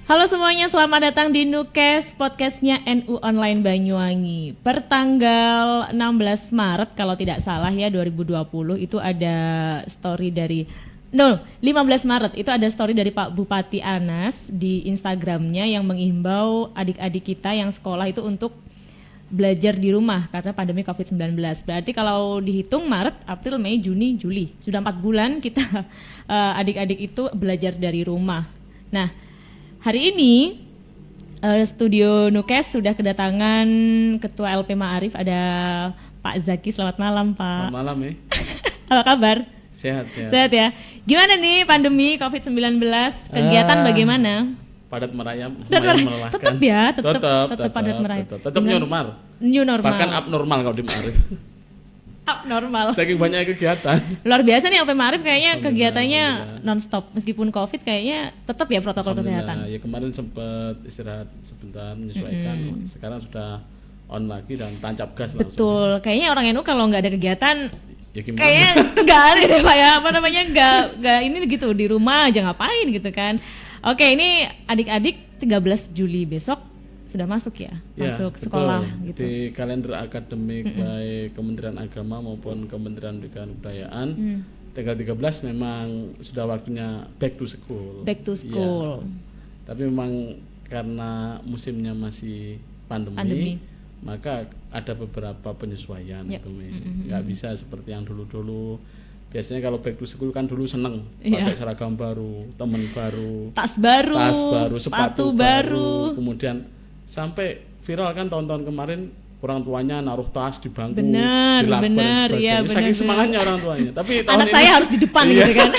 Halo semuanya, selamat datang di Nukes, podcastnya NU Online Banyuwangi. Pertanggal 16 Maret kalau tidak salah ya 2020 itu ada story dari 15 Maret itu ada story dari Pak Bupati Anas di Instagramnya yang mengimbau adik-adik kita yang sekolah itu untuk belajar di rumah karena pandemi COVID-19. Berarti kalau dihitung Maret, April, Mei, Juni, Juli, sudah 4 bulan kita adik-adik itu belajar dari rumah. Nah, hari ini studio Nukes sudah kedatangan Ketua LP Ma'arif, ada Pak Zaki. Selamat malam, Pak. Selamat malam ya. Apa kabar? Sehat. Sehat ya. Gimana nih pandemi COVID-19? Kegiatan bagaimana? Padat merayap, lumayan melelahkan. Tetap padat merayap. Tetap new normal. Bahkan abnormal kalau di Ma'arif. Abnormal. Saking banyak kegiatan. Luar biasa nih LP Ma'arif kayaknya kegiatannya non-stop. Meskipun COVID kayaknya tetap ya protokol kesehatan. Ya kemarin sempat istirahat sebentar menyesuaikan. Sekarang sudah on lagi dan tancap gas langsung. Betul. Kayaknya orang NU kalau nggak ada kegiatan ya gimana? Kayaknya nggak ada deh Pak ya. Apa namanya nggak ini gitu di rumah aja ngapain gitu kan. Oke, ini adik-adik 13 Juli besok sudah masuk ya, masuk sekolah betul. Gitu. Di kalender akademik baik Kementerian Agama maupun Kementerian Pendidikan dan Kebudayaan, tanggal 13 memang sudah waktunya back to school. Back to school. Ya. Tapi memang karena musimnya masih pandemi. Maka ada beberapa penyesuaian gitu. Nggak bisa seperti yang dulu-dulu. Biasanya kalau back to school kan dulu seneng pakai seragam baru, teman baru, tas baru, sepatu baru. Kemudian sampai viral kan tahun-tahun kemarin orang tuanya naruh tas di bangku, benar, ya, saking semangatnya orang tuanya. Tapi tahun anak ini, saya harus di depan gitu kan.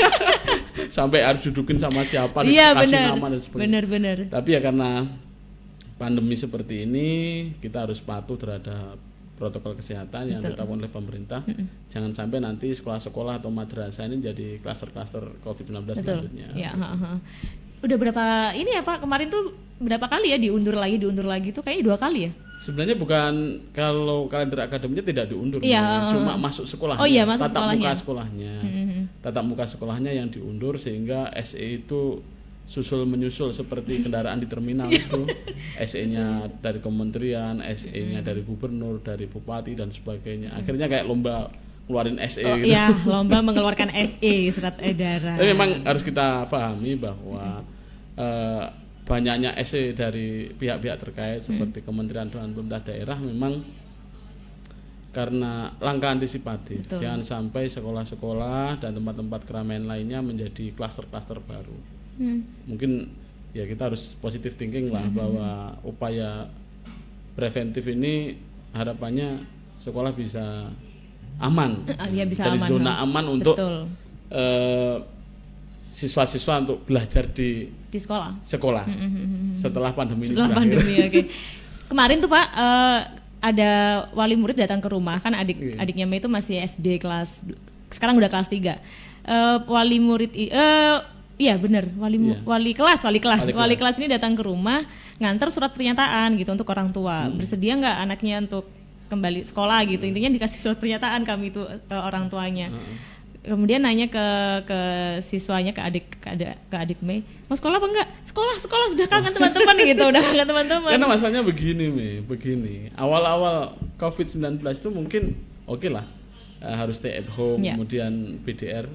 Sampai harus dudukin sama siapa, kasih nama dan sebagainya. Benar. Tapi ya karena pandemi seperti ini kita harus patuh terhadap protokol kesehatan yang ditetapkan oleh pemerintah. Jangan sampai nanti sekolah-sekolah atau madrasah ini jadi klaster-klaster COVID-19 selanjutnya. Ya, udah berapa ini ya Pak, kemarin tuh berapa kali ya diundur lagi tuh kayaknya 2 kali ya? Sebenarnya bukan, kalau kalender akademiknya tidak diundur, cuma masuk sekolahnya, tatap muka sekolahnya yang diundur sehingga SE itu menyusul seperti kendaraan di terminal itu, SE-nya dari kementerian, SE-nya dari gubernur, dari bupati dan sebagainya. Akhirnya kayak lomba keluarin SE gitu. Iya, lomba mengeluarkan SE, surat edaran. Tapi memang harus kita pahami bahwa banyaknya SE dari pihak-pihak terkait seperti kementerian dan pemerintah daerah memang karena langkah antisipatif. Jangan sampai sekolah-sekolah dan tempat-tempat keramaian lainnya menjadi klaster-klaster baru. Mungkin ya kita harus positive thinking lah bahwa upaya preventif ini harapannya sekolah bisa aman, bisa dari aman, zona aman untuk siswa-siswa untuk belajar di sekolah setelah pandemi ini berakhir. Okay. Kemarin tuh Pak ada wali murid datang ke rumah, kan adiknya Mei itu masih SD kelas, sekarang udah kelas 3. Wali murid iya benar, wali kelas ini datang ke rumah nganter surat pernyataan gitu untuk orang tua. Bersedia nggak anaknya untuk kembali sekolah gitu. Intinya dikasih surat pernyataan kami itu orang tuanya. Kemudian nanya ke siswanya, ke adik Mei, mau sekolah apa enggak? Sekolah sudah kangen teman-teman gitu, udah kangen teman-teman. Karena masalahnya begini. Awal-awal COVID-19 itu mungkin oke lah. Harus stay at home, kemudian BDR,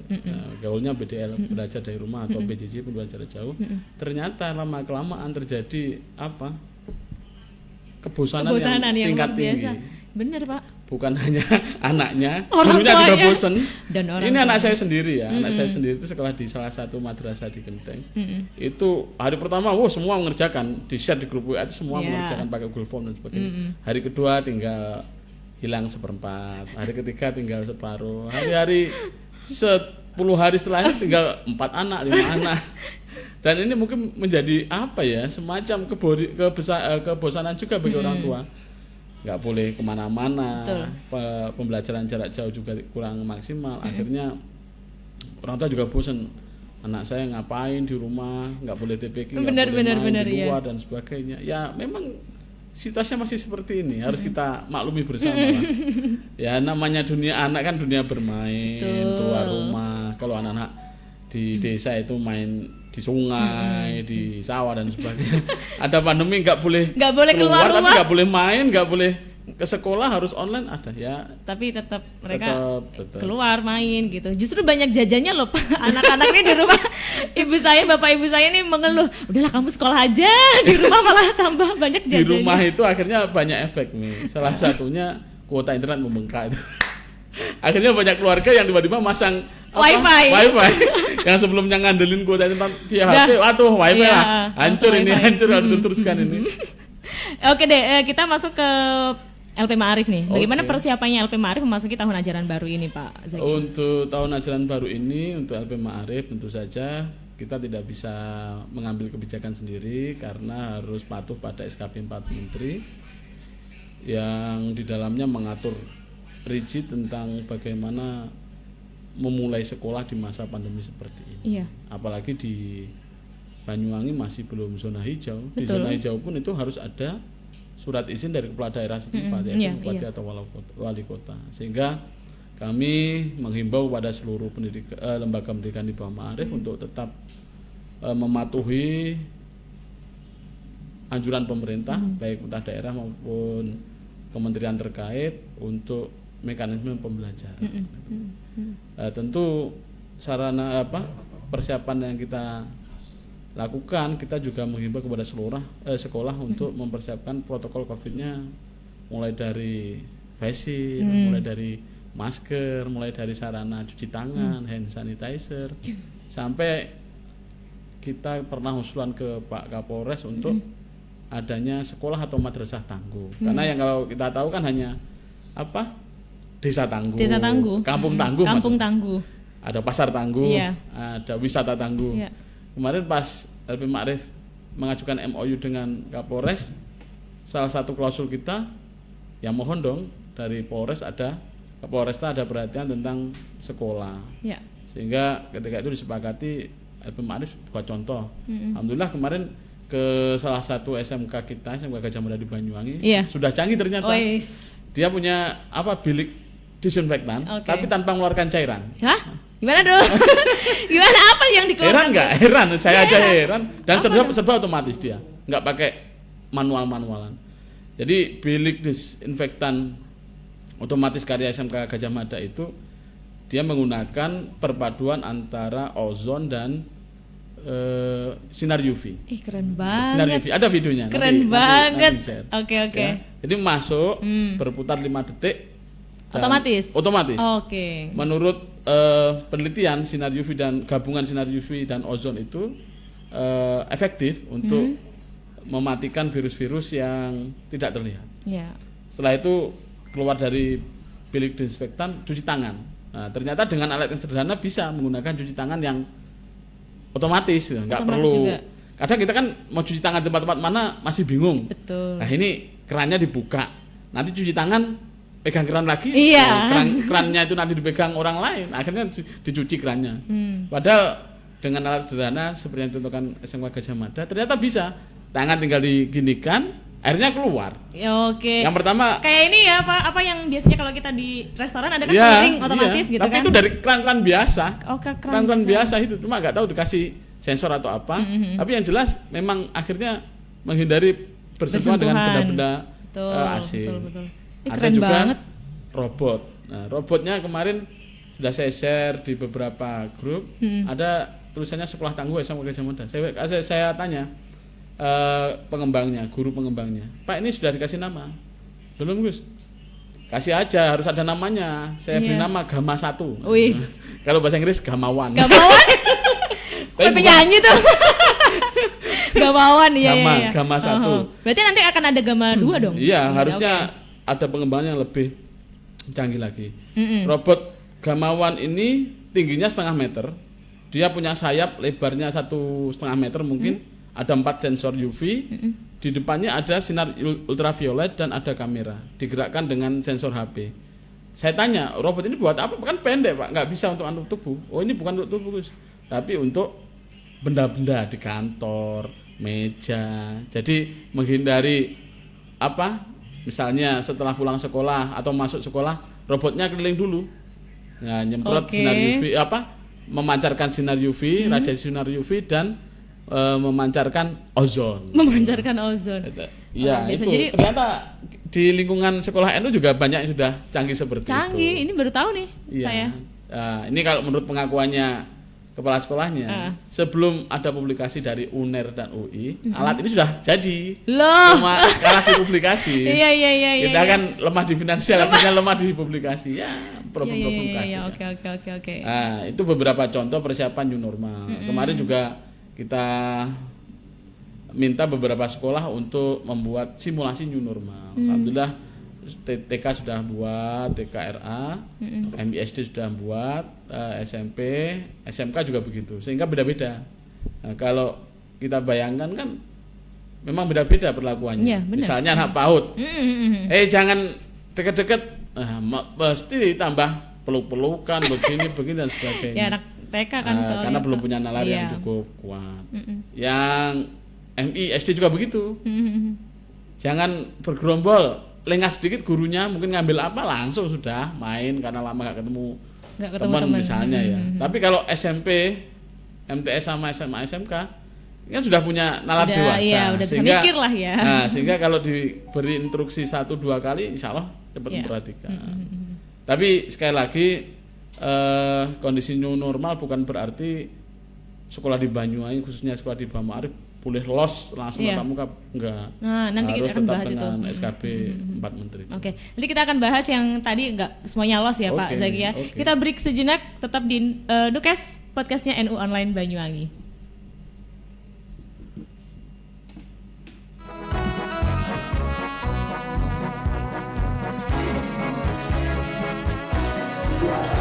gaulnya BDR, belajar dari rumah, atau PJJ pembelajaran jauh. Ternyata lama-kelamaan terjadi kebosanan yang tingkat tinggi. Bener Pak. Bukan hanya anaknya, gurunya juga bosen. Dan ini anak saya sendiri ya, anak saya sendiri itu sekolah di salah satu madrasah di Genteng. Itu hari pertama, semua mengerjakan, di share di grup WA itu semua mengerjakan pakai Google Form dan sebagainya. Hari kedua tinggal hilang 1/4, hari ketiga tinggal separuh, hari 10 hari setelahnya tinggal 4 anak, 5 anak. Dan ini mungkin menjadi semacam kebosanan juga bagi orang tua. Nggak boleh kemana-mana, pembelajaran jarak jauh juga kurang maksimal. Akhirnya orang tua juga bosan, anak saya ngapain di rumah, nggak boleh TPQ, nggak boleh main di luar dan sebagainya. Ya memang situasinya masih seperti ini, harus kita maklumi bersama lah. Ya namanya dunia anak kan dunia bermain, keluar rumah. Kalau anak-anak di desa itu main di sungai, di sawah dan sebagainya. Ada pandemi nggak boleh keluar tapi rumah, nggak boleh main, nggak boleh ke sekolah, harus online ada ya. Tapi tetap mereka keluar main gitu. Justru banyak jajannya loh Pak. Anak-anak ini di rumah ibu saya, bapak ibu saya ini mengeluh, udahlah kamu sekolah aja, di rumah malah tambah banyak jajannya. Di rumah itu akhirnya banyak efek nih. Salah satunya kuota internet membengkak itu. Akhirnya banyak keluarga yang tiba-tiba masang wifi yang sebelumnya ngandelin kuota internet via HP, waduh wifi lah hancur ini, hancur harus diteruskan ini. Oke deh, kita masuk ke LP Ma'arif nih. Bagaimana persiapannya LP Ma'arif memasuki tahun ajaran baru ini Pak Zaki? Untuk tahun ajaran baru ini, untuk LP Ma'arif tentu saja kita tidak bisa mengambil kebijakan sendiri karena harus patuh pada SKP 4 Menteri yang di dalamnya mengatur rigid tentang bagaimana memulai sekolah di masa pandemi seperti ini. Iya. Apalagi di Banyuwangi masih belum zona hijau. Betul. Di zona hijau pun itu harus ada surat izin dari kepala daerah setempat, yaitu bupati atau wali kota. Sehingga kami menghimbau pada seluruh lembaga pendidikan di bawah Ma'arif untuk tetap mematuhi anjuran pemerintah, baik pemerintah daerah maupun kementerian terkait untuk mekanisme pembelajaran. Tentu sarana persiapan yang kita lakukan, kita juga menghimbau kepada seluruh sekolah untuk mempersiapkan protokol COVID-nya, mulai dari face shield, mulai dari masker, mulai dari sarana cuci tangan, hand sanitizer, sampai kita pernah usulan ke Pak Kapolres untuk adanya sekolah atau madrasah tangguh. Karena yang kalau kita tahu kan hanya desa tangguh, kampung tangguh, ada pasar tangguh, ada wisata tangguh. Kemarin pas LP Ma'arif mengajukan MOU dengan Kapolres, salah satu klausul kita, ya mohon dong dari Polres Kapolres ada perhatian tentang sekolah. Sehingga ketika itu disepakati LP Ma'arif buat contoh. Alhamdulillah kemarin ke salah satu SMK kita, SMK Gajah Mada di Banyuwangi, sudah canggih ternyata. Dia punya bilik disinfektan, tapi tanpa mengeluarkan cairan. Hah? Gimana dong? Gimana apa yang dikeluarkan? Heran nggak? Heran, saya aja heran. Dan serba otomatis dia, nggak pakai manualan. Jadi bilik disinfektan otomatis karya SMK Gajah Mada itu dia menggunakan perpaduan antara ozon dan sinar UV. Keren banget. Sinar UV, ada videonya. Keren banget. Oke. Ya. Jadi masuk, berputar 5 detik. Otomatis. Menurut penelitian sinar UV dan gabungan sinar UV dan ozon itu efektif untuk mematikan virus-virus yang tidak terlihat. Setelah itu keluar dari bilik disinfektan, cuci tangan. Nah, ternyata dengan alat yang sederhana bisa menggunakan cuci tangan yang otomatis, nggak perlu. Juga. Kadang kita kan mau cuci tangan di tempat-tempat mana masih bingung. Betul. Nah ini kerannya dibuka, nanti cuci tangan pegang keran lagi, kerannya itu nanti dipegang orang lain, akhirnya dicuci kerannya. Padahal dengan alat sederhana seperti yang dicontohkan SMK Gajah Mada, ternyata bisa. Tangan tinggal diginikan, airnya keluar. Yang pertama kayak ini ya apa yang biasanya kalau kita di restoran ada kan piring otomatis gitu tapi kan. Tapi itu dari keran-keran biasa. Keran biasa itu, cuma nggak tahu dikasih sensor atau apa. Tapi yang jelas memang akhirnya menghindari bersentuhan dengan benda-benda asing. Betul. Ada juga banget robot. Nah, robotnya kemarin sudah saya share di beberapa grup. Ada tulisannya Sekolah Tangguh SMK Gajah Mada. Saya tanya guru pengembangnya, Pak ini sudah dikasih nama? Belum Gus. Kasih aja, harus ada namanya. Saya beri nama Gama 1. Kalau bahasa Inggris Gamawan. Kan penyanyi tuh. Gamawan Gama 1. Berarti nanti akan ada Gama 2 dong? Iya, harusnya ada pengembangan yang lebih canggih lagi. Robot Gamawan ini tingginya 0,5 meter. Dia punya sayap lebarnya 1,5 meter mungkin. Ada 4 sensor UV, di depannya ada sinar ultraviolet dan ada kamera, digerakkan dengan sensor HP. Saya tanya, robot ini buat apa? Kan pendek Pak, nggak bisa untuk tubuh. Oh ini bukan untuk tubuh Gus, tapi untuk benda-benda di kantor, meja. Jadi menghindari misalnya setelah pulang sekolah atau masuk sekolah, robotnya keliling dulu, nyemprot sinar UV, memancarkan sinar UV, radiasi sinar UV dan memancarkan ozon. Memancarkan ozon. Iya, biasa. itu Jadi, ternyata di lingkungan sekolah NU juga banyak yang sudah canggih seperti itu. canggih, ini baru tahu nih Iya. saya. Ini kalau menurut pengakuannya kepala sekolahnya, sebelum ada publikasi dari UNER dan UI, alat ini sudah jadi. Loh. Cuma kalah di publikasi. Iya. Kita kan lemah di finansial, artinya lemah di publikasi. Ya, problem-problem kasih. Iya, oke. Nah, itu beberapa contoh persiapan new normal. Kemarin juga kita minta beberapa sekolah untuk membuat simulasi new normal. Alhamdulillah TK sudah buat, TKRA, MISD sudah buat, SMP, SMK juga begitu. Sehingga beda-beda. Nah, kalau kita bayangkan kan memang beda-beda perlakuannya. Ya, misalnya anak PAUD, jangan deket-deket, pasti tambah peluk-pelukan, begini dan sebagainya. Ya anak TK kan soalnya. Karena belum punya nalar yang cukup kuat. Yang MI SD juga begitu. Jangan bergerombol, lengah sedikit gurunya mungkin ngambil apa langsung sudah main karena lama gak ketemu teman misalnya ya. Tapi kalau SMP, MTS sama SMA SMK kan sudah punya nalar dewasa. Iya, udah bisa mikir lah ya. Nah, sehingga kalau diberi instruksi 1-2 kali insya Allah cepat memperhatikan. Tapi sekali lagi kondisi new normal bukan berarti sekolah di Banyuwangi khususnya sekolah di Bama Arif boleh los langsung tatap muka, enggak. Nah, nanti harus kita akan tetap bahas dengan itu. SKB 4 Menteri. Oke, nanti kita akan bahas yang tadi enggak semuanya los ya Pak Zaki ya. Kita break sejenak, tetap di Nukes podcastnya NU Online Banyuwangi.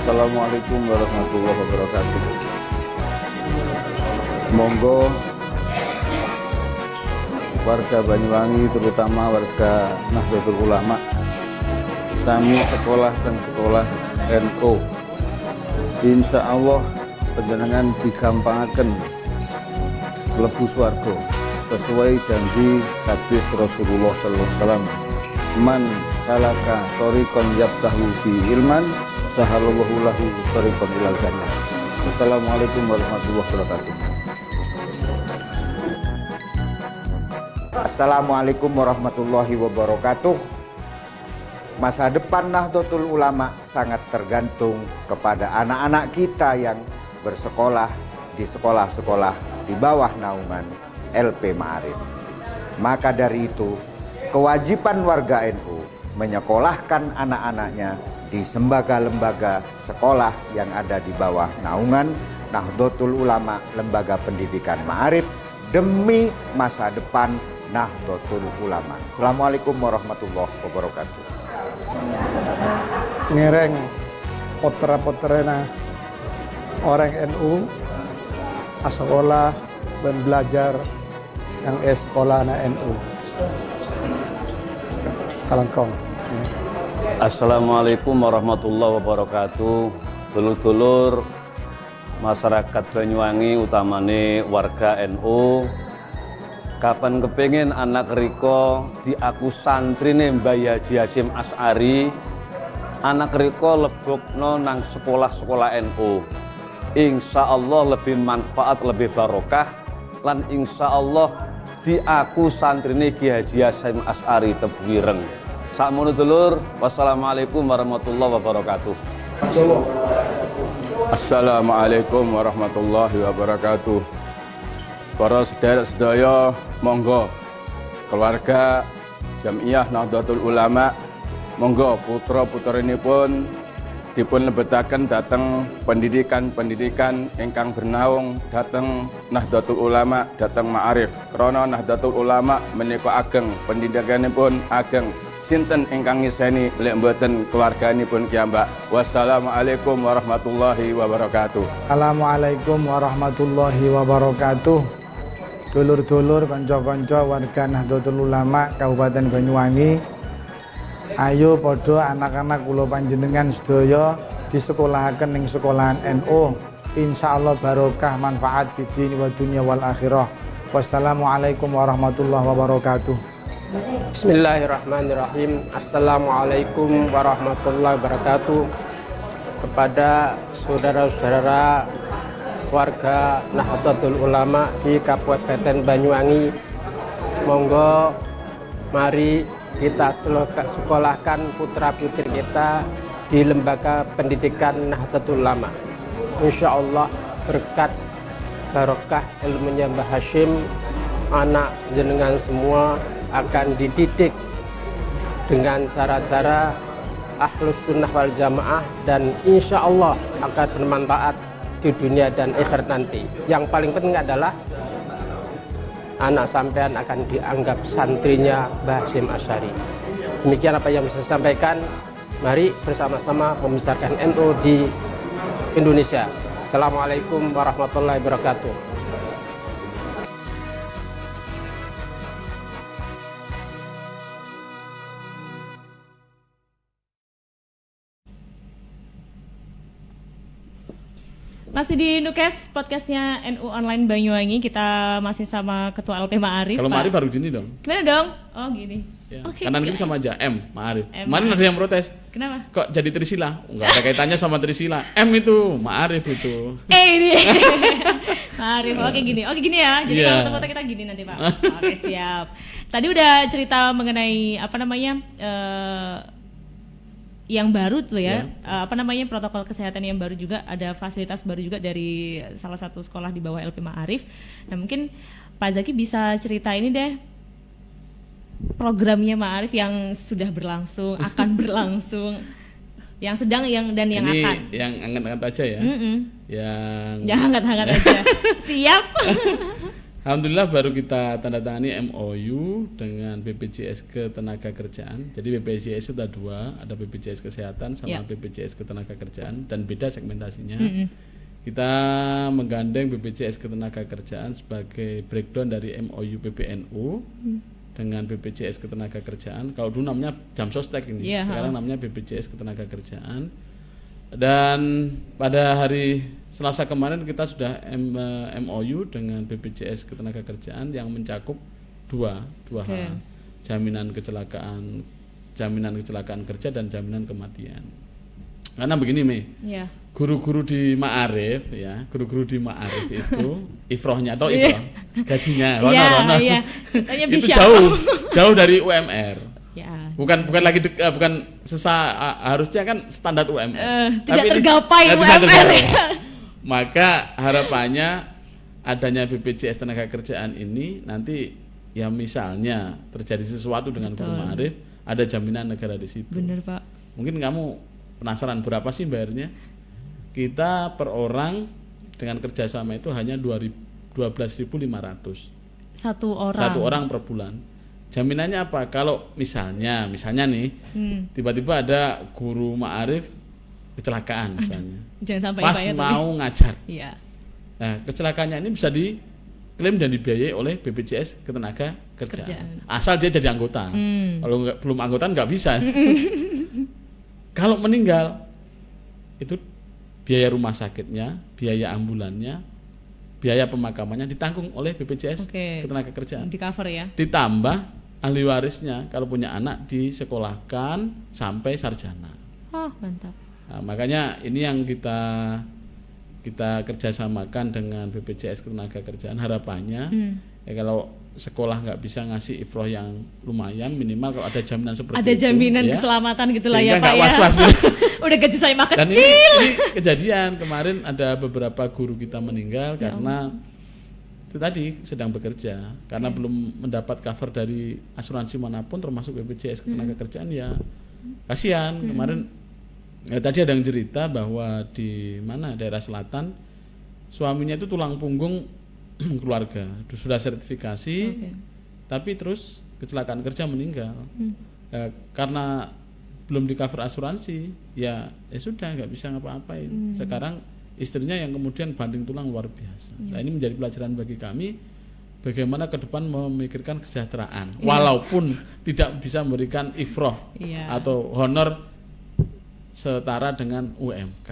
Assalamualaikum warahmatullahi wabarakatuh. Monggo warga Banyuwangi, terutama warga Nahdlatul Ulama, sami sekolah dan sekolah NU, insya Allah panjenengan digampangkan mlebu swarga sesuai janji hadis Rasulullah sallallahu alaihi wasallam, man salaka thoriqan yabtahu fi ilman sahalallahu lahu thoriqan ilal jannah. Assalamualaikum warahmatullahi wabarakatuh. Assalamualaikum warahmatullahi wabarakatuh. Masa depan Nahdlatul Ulama sangat tergantung kepada anak-anak kita yang bersekolah di sekolah-sekolah di bawah naungan LP Ma'arif. Maka dari itu, kewajiban warga NU menyekolahkan anak-anaknya di lembaga-lembaga sekolah yang ada di bawah naungan Nahdlatul Ulama, Lembaga Pendidikan Ma'arif, demi masa depan Nahdlatul Ulama. Assalamualaikum warahmatullahi wabarakatuh. Ngereng potera-poterena orang NU sekolah dan belajar yang sekolah anak NU. Kalangkong. Assalamualaikum warahmatullahi wabarakatuh. Dulur-dulur masyarakat Banyuwangi, utamane warga NU, kapan kepengin anak riko diaku santrine Mbah Haji Hasyim Asy'ari, anak riko lebokno nang sekolah-sekolah NU. Insya Allah lebih manfaat, lebih barokah, lan insya Allah diaku santrine Ki Haji Hasyim Asy'ari Tebwireng. Sakmono dulur, wassalamualaikum warahmatullahi wabarakatuh. Assalamualaikum warahmatullahi wabarakatuh. Para sedherek sedaya, monggo keluarga Jamiah Nahdlatul Ulama, monggo putra-putrinipun dipun lebetaken dhateng pendidikan-pendidikan ingkang bernaung dhateng Nahdlatul Ulama, dhateng Ma'arif. Krana Nahdlatul Ulama menika ageng, pendidikanipun ageng. Sinten ingkang ngiseni lek mboten keluarganipun kiyambak. Wassalamualaikum warahmatullahi wabarakatuh. Assalamualaikum warahmatullahi wabarakatuh. Dulur-dulur, kanca-kanca warga Nahdlatul Ulama Kabupaten Banyuwangi, ayo podo anak-anak kula panjenengan sedaya disekolahaken ning sekolahan NU. Insyaallah barokah manfaat di dini wa dunya wal akhirah. Wassalamualaikum warahmatullahi wabarakatuh. Bismillahirrahmanirrahim. Assalamualaikum warahmatullahi wabarakatuh. Kepada saudara-saudara warga Nahdlatul Ulama di Kabupaten Banyuwangi. Monggo mari kita sekolahkan putra-putri kita di lembaga pendidikan Nahdlatul Ulama. Insya Allah berkat barokah ilmunya Mbah Hashim, anak jenengan semua akan dididik dengan cara-cara ahlus sunnah wal jamaah dan insya Allah akan bermanfaat di dunia dan akhirat nanti. Yang paling penting adalah anak sampean akan dianggap santrinya Mbah Hashim Asy'ari. Demikian apa yang bisa saya sampaikan. Mari bersama-sama membesarkan NU di Indonesia. Assalamualaikum warahmatullahi wabarakatuh. Masih di Nukes, podcastnya NU Online Banyuwangi. Kita masih sama Ketua LP Ma'arif. Kalau Ma'arif baru gini dong. Gimana dong? Oh gini. Ya. Oke, Kanan kiri guys. sama aja, M, Ma'arif. M, Kemarin ada yang protes. Kenapa? Kok jadi Trisila? Enggak ada kaitannya sama Trisila. M itu, Ma'arif itu. Ini Ma'arif, oke gini ya. Jadi Iya. kalau foto-foto kita gini nanti Pak. Oke siap. Tadi udah cerita mengenai apa namanya yang baru tuh ya, apa namanya protokol kesehatan yang baru juga, ada fasilitas baru juga dari salah satu sekolah di bawah LP Ma'arif. Nah mungkin Pak Zaki bisa cerita ini deh, programnya Ma'arif yang sudah berlangsung, akan berlangsung, yang sedang yang Ini akan. yang angkat-angkat aja ya. Yang Jangan hangat-hangat aja. Siap. Alhamdulillah baru kita tanda tangani MOU dengan BPJS Ketenagakerjaan. Jadi BPJS itu ada dua, ada BPJS Kesehatan sama BPJS Ketenagakerjaan dan beda segmentasinya. Kita menggandeng BPJS Ketenagakerjaan sebagai breakdown dari MOU PBNU dengan BPJS Ketenagakerjaan. Kalau dulu namanya Jamsostek ini, sekarang namanya BPJS Ketenagakerjaan. Dan pada hari Selasa kemarin kita sudah MOU dengan BPJS Ketenagakerjaan yang mencakup dua hal, jaminan kecelakaan kerja dan jaminan kematian. Karena begini Mei, guru-guru di Ma'arif ya, guru-guru di Ma'arif itu ifrohnya atau ifroh gajinya honor itu jauh dari UMR. Bukan lagi bukan harusnya kan standar UMR. Tidak tergapai UMR. Maka harapannya adanya BPJS Ketenagakerjaan ini nanti ya misalnya terjadi sesuatu dengan guru Ma'arif, ada jaminan negara di situ. Bener Pak. Mungkin kamu penasaran berapa sih bayarnya? Kita per orang dengan kerjasama itu hanya 12.500 satu orang per bulan. Jaminannya apa? Kalau misalnya nih tiba-tiba ada guru Ma'arif kecelakaan misalnya, jangan sampai pas mau ngajar. Iya. Nah kecelakaannya ini bisa diklaim dan dibiayai oleh BPJS Ketenagakerjaan. Asal dia jadi anggota. Kalau belum anggota nggak bisa. Kalau meninggal itu biaya rumah sakitnya, biaya ambulannya, biaya pemakamannya ditanggung oleh BPJS Ketenagakerjaan. Di cover ya. Ditambah ahli warisnya kalau punya anak disekolahkan sampai sarjana. Oh mantap. Nah, makanya ini yang kita kerjasamakan dengan BPJS Ketenagakerjaan. Harapannya ya kalau sekolah nggak bisa ngasih ifroh yang lumayan, minimal kalau ada jaminan seperti itu. Ada jaminan keselamatan gitulah ya Pak nggak ya. was-was. Udah gaji saya mah Dan kecil. ini kejadian kemarin ada beberapa guru kita meninggal karena itu tadi sedang bekerja karena belum mendapat cover dari asuransi manapun termasuk BPJS Ketenagakerjaan ya kasihan. Kemarin tadi ada yang cerita bahwa di mana daerah selatan suaminya itu tulang punggung keluarga sudah sertifikasi tapi terus kecelakaan kerja meninggal karena belum di cover asuransi ya sudah nggak bisa ngapa-ngapain. Sekarang istrinya yang kemudian banting tulang luar biasa. Nah ini menjadi pelajaran bagi kami bagaimana ke depan memikirkan kesejahteraan walaupun tidak bisa memberikan ifroh atau honor setara dengan UMK.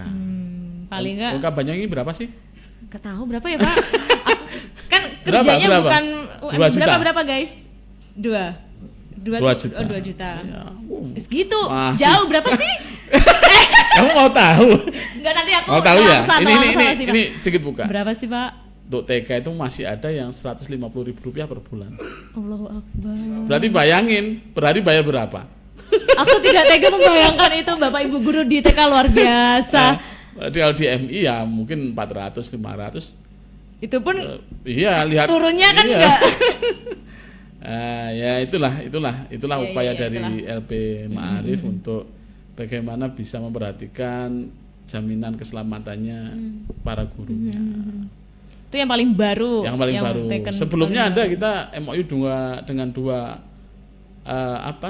Paling enggak UMK Banyuwangi berapa sih? Nggak tahu berapa ya Pak. Kan kerjanya bukan UMK. Berapa guys? 2 juta. Ya, Segitu. masih. Jauh berapa sih? Kamu mau tahu? Enggak, nanti aku Mau tahu ya? langsung pasti, Pak. Ini sedikit buka. Berapa sih, Pak? Untuk TK itu masih ada yang Rp150.000 per bulan. Allahu Akbar. Berarti bayangin, per hari bayar berapa? Aku tidak tega membayangkan itu, Bapak Ibu guru di TK luar biasa. Berarti kalau di MI ya mungkin 400, 500. Itu pun Iya, lihat turunnya kan iya. enggak. Ya itulah Iya, upaya iya, dari itulah. LP Ma'arif untuk bagaimana bisa memperhatikan jaminan keselamatannya para gurunya. Itu yang paling baru. Yang paling baru. taken Sebelumnya paling ada baru. kita MOU dengan dua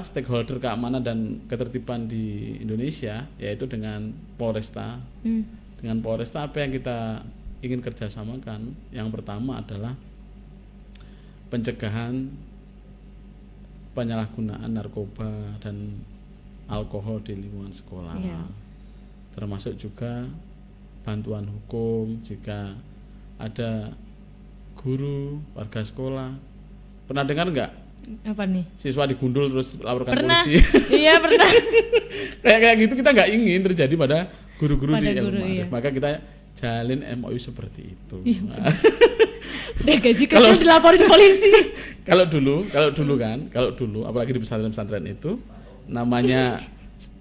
stakeholder keamanan dan ketertiban di Indonesia, yaitu dengan Polresta. Dengan Polresta apa yang kita ingin kerjasamakan? Yang pertama adalah pencegahan penyalahgunaan narkoba dan alkohol di lingkungan sekolah. Iya. Termasuk juga bantuan hukum jika ada guru, warga sekolah. Pernah dengar nggak Apa nih? siswa digundul terus laporkan Pernah. polisi? Iya, pernah. kayak gitu kita nggak ingin terjadi pada guru-guru Pada di guru, LP Ma'arif. iya. Maka kita jalin MOU seperti itu. Deh gaji kecil dilaporin polisi. Kalau dulu apalagi di pesantren-pesantren itu namanya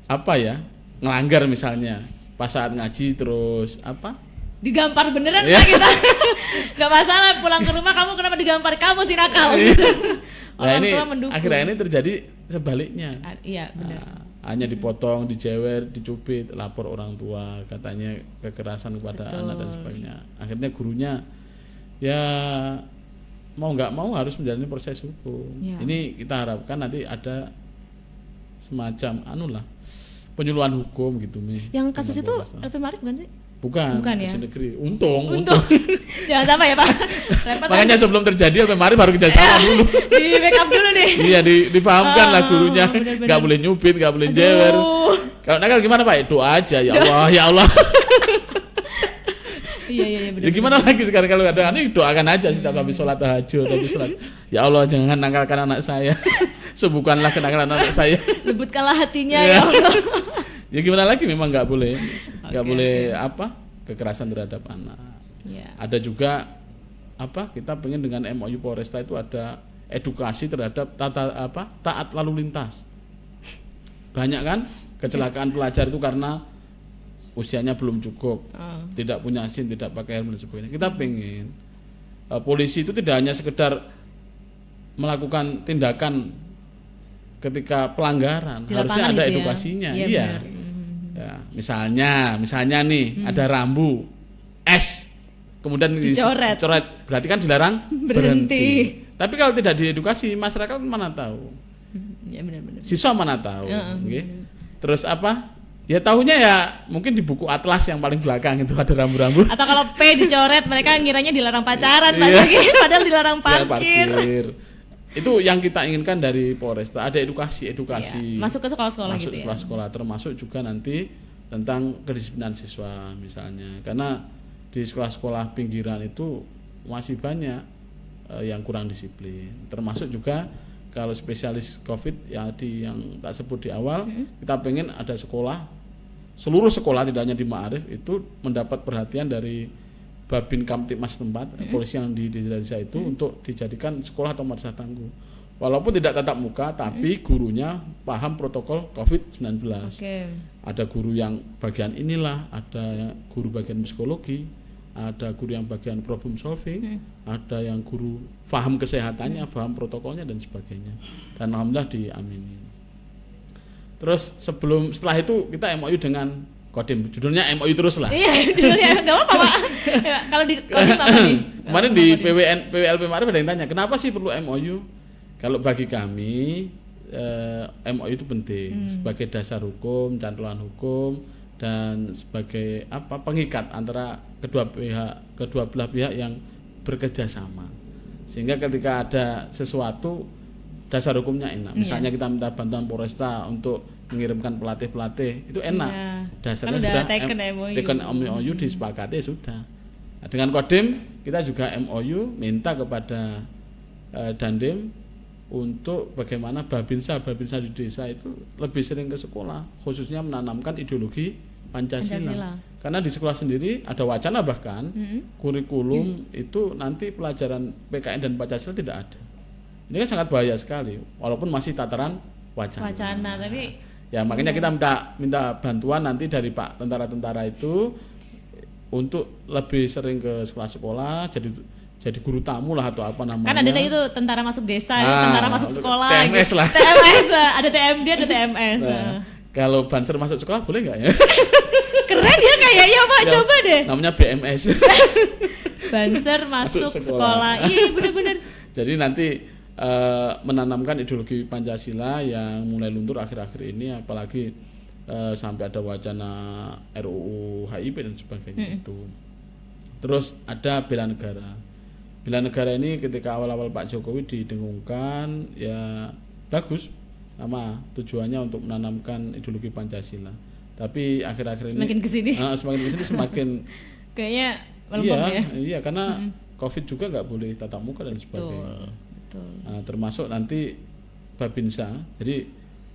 apa ya, ngelanggar misalnya pas saat ngaji terus apa, Digampar beneran Iya. Pak kita. Gak masalah, pulang ke rumah kamu kenapa digampar, kamu sih nakal. nah Orang ini tua mendukung. akhirnya ini terjadi sebaliknya. Iya, benar. Hanya dipotong, dijewer, dicubit, lapor orang tua katanya kekerasan kepada Betul. anak dan sebagainya. Akhirnya gurunya ya mau nggak mau harus menjalani proses hukum. Ya. Ini kita harapkan nanti ada semacam penyuluhan hukum gitu nih. Yang kasus dengan itu Polresta. LP Ma'arif bukan sih? bukan ya? SD negeri. Untung. Jangan sampai ya Pak. Repot Makanya sebelum terjadi LP Ma'arif baru kerjasama dulu. di backup dulu nih. Iya, dipahamkan lah gurunya, benar-benar. nggak boleh nyubit, nggak boleh jewer. Kalau nakal gimana Pak? Doa aja, ya Allah, ya Allah. Iya benar. Ya gimana lagi sekarang kalau ada ini, doakan aja setiap habis sholat tahajud, habis sholat. Ya Allah, jangan nakalkan anak saya. Sembuhkanlah kenakalan anak saya. Lembutkanlah hatinya Iya. ya Allah. Ya gimana lagi, memang nggak boleh, Oke. kekerasan terhadap anak. Iya. Ada juga kita pengen dengan MOU Polresta itu ada edukasi terhadap taat lalu lintas. Banyak kan kecelakaan pelajar itu karena usianya belum cukup, tidak punya SIM, tidak pakai helm dan sebagainya. Kita pengen polisi itu tidak hanya sekedar melakukan tindakan ketika pelanggaran, Di harusnya lapangan ada gitu ya? edukasinya. Iya, Iya. benar. Ya, misalnya nih ada rambu S, kemudian Dicoret. dicoret, berarti kan dilarang Berhenti. Tapi kalau tidak diedukasi, masyarakat mana tahu, Ya benar. siswa mana tahu. Heeh. Oke. Terus Ya tahunya ya mungkin di buku atlas yang paling belakang itu ada rambu-rambu. Atau kalau P dicoret mereka ngiranya dilarang pacaran Pak Iya. Zaki, padahal dilarang Ya, parkir. Itu yang kita inginkan dari Polresta, ada edukasi. Iya, masuk ke sekolah-sekolah Masuk gitu ya. sekolah-sekolah, termasuk juga nanti tentang kedisiplinan siswa misalnya. Karena di sekolah-sekolah pinggiran itu masih banyak yang kurang disiplin. Termasuk juga kalau spesialis COVID yang tak sebut di awal, kita pengen ada seluruh sekolah tidak hanya di Ma'arif itu mendapat perhatian dari Babin Kamtipmas tempat, polisi yang di desa itu untuk dijadikan sekolah atau madrasah tangguh. Walaupun tidak tatap muka, tapi gurunya paham protokol COVID-19. Oke. Ada guru yang bagian inilah, ada guru bagian psikologi, ada guru yang bagian problem solving, ada yang guru paham kesehatannya, paham protokolnya dan sebagainya. Dan alhamdulillah diaminin. Terus setelah itu kita MOU dengan Kodim, judulnya MOU terus lah. Iya, judulnya enggak apa-apa Pak. Ya, kalau di Kodim apa nih? Kemarin di PWLP Ma'arif ada yang tanya, kenapa sih perlu MOU? Kalau bagi kami MOU itu penting sebagai dasar hukum, cantolan hukum, dan sebagai pengikat antara kedua belah pihak yang bekerja sama. Sehingga ketika ada sesuatu dasar hukumnya enak. Misalnya kita minta bantuan Polresta untuk mengirimkan pelatih-pelatih, itu enak. Iya. Dasarnya Kan udah sudah taken MOU disepakati sudah. Nah, dengan Kodim kita juga MOU minta kepada Dandim untuk bagaimana babinsa di desa itu lebih sering ke sekolah, khususnya menanamkan ideologi Pancasila. Karena di sekolah sendiri ada wacana bahkan kurikulum itu nanti pelajaran PKN dan Pancasila tidak ada. Ini kan sangat bahaya sekali, walaupun masih tataran wacana. Tapi ya makanya kita minta bantuan nanti dari Pak tentara-tentara itu untuk lebih sering ke sekolah-sekolah, jadi guru tamu lah atau apa namanya. Kan ada itu tentara masuk desa, tentara masuk sekolah. TMS lah. TMS, ada TMD, ada TMS. Kalau Banser masuk sekolah boleh nggak ya? Keren ya kayaknya Pak, coba deh. Namanya BMS. Banser masuk sekolah. Iya benar-benar. Jadi nanti menanamkan ideologi Pancasila yang mulai luntur akhir-akhir ini, apalagi sampai ada wacana RUU HIP dan sebagainya itu. Terus ada bela negara. Bela negara ini ketika awal-awal Pak Jokowi didengungkan ya bagus, sama tujuannya untuk menanamkan ideologi Pancasila. Tapi akhir-akhir ini semakin kesini semakin kayaknya melempem ya. Iya karena COVID juga nggak boleh tatap muka dan sebagainya. Betul. Nah, termasuk nanti Babinsa. Jadi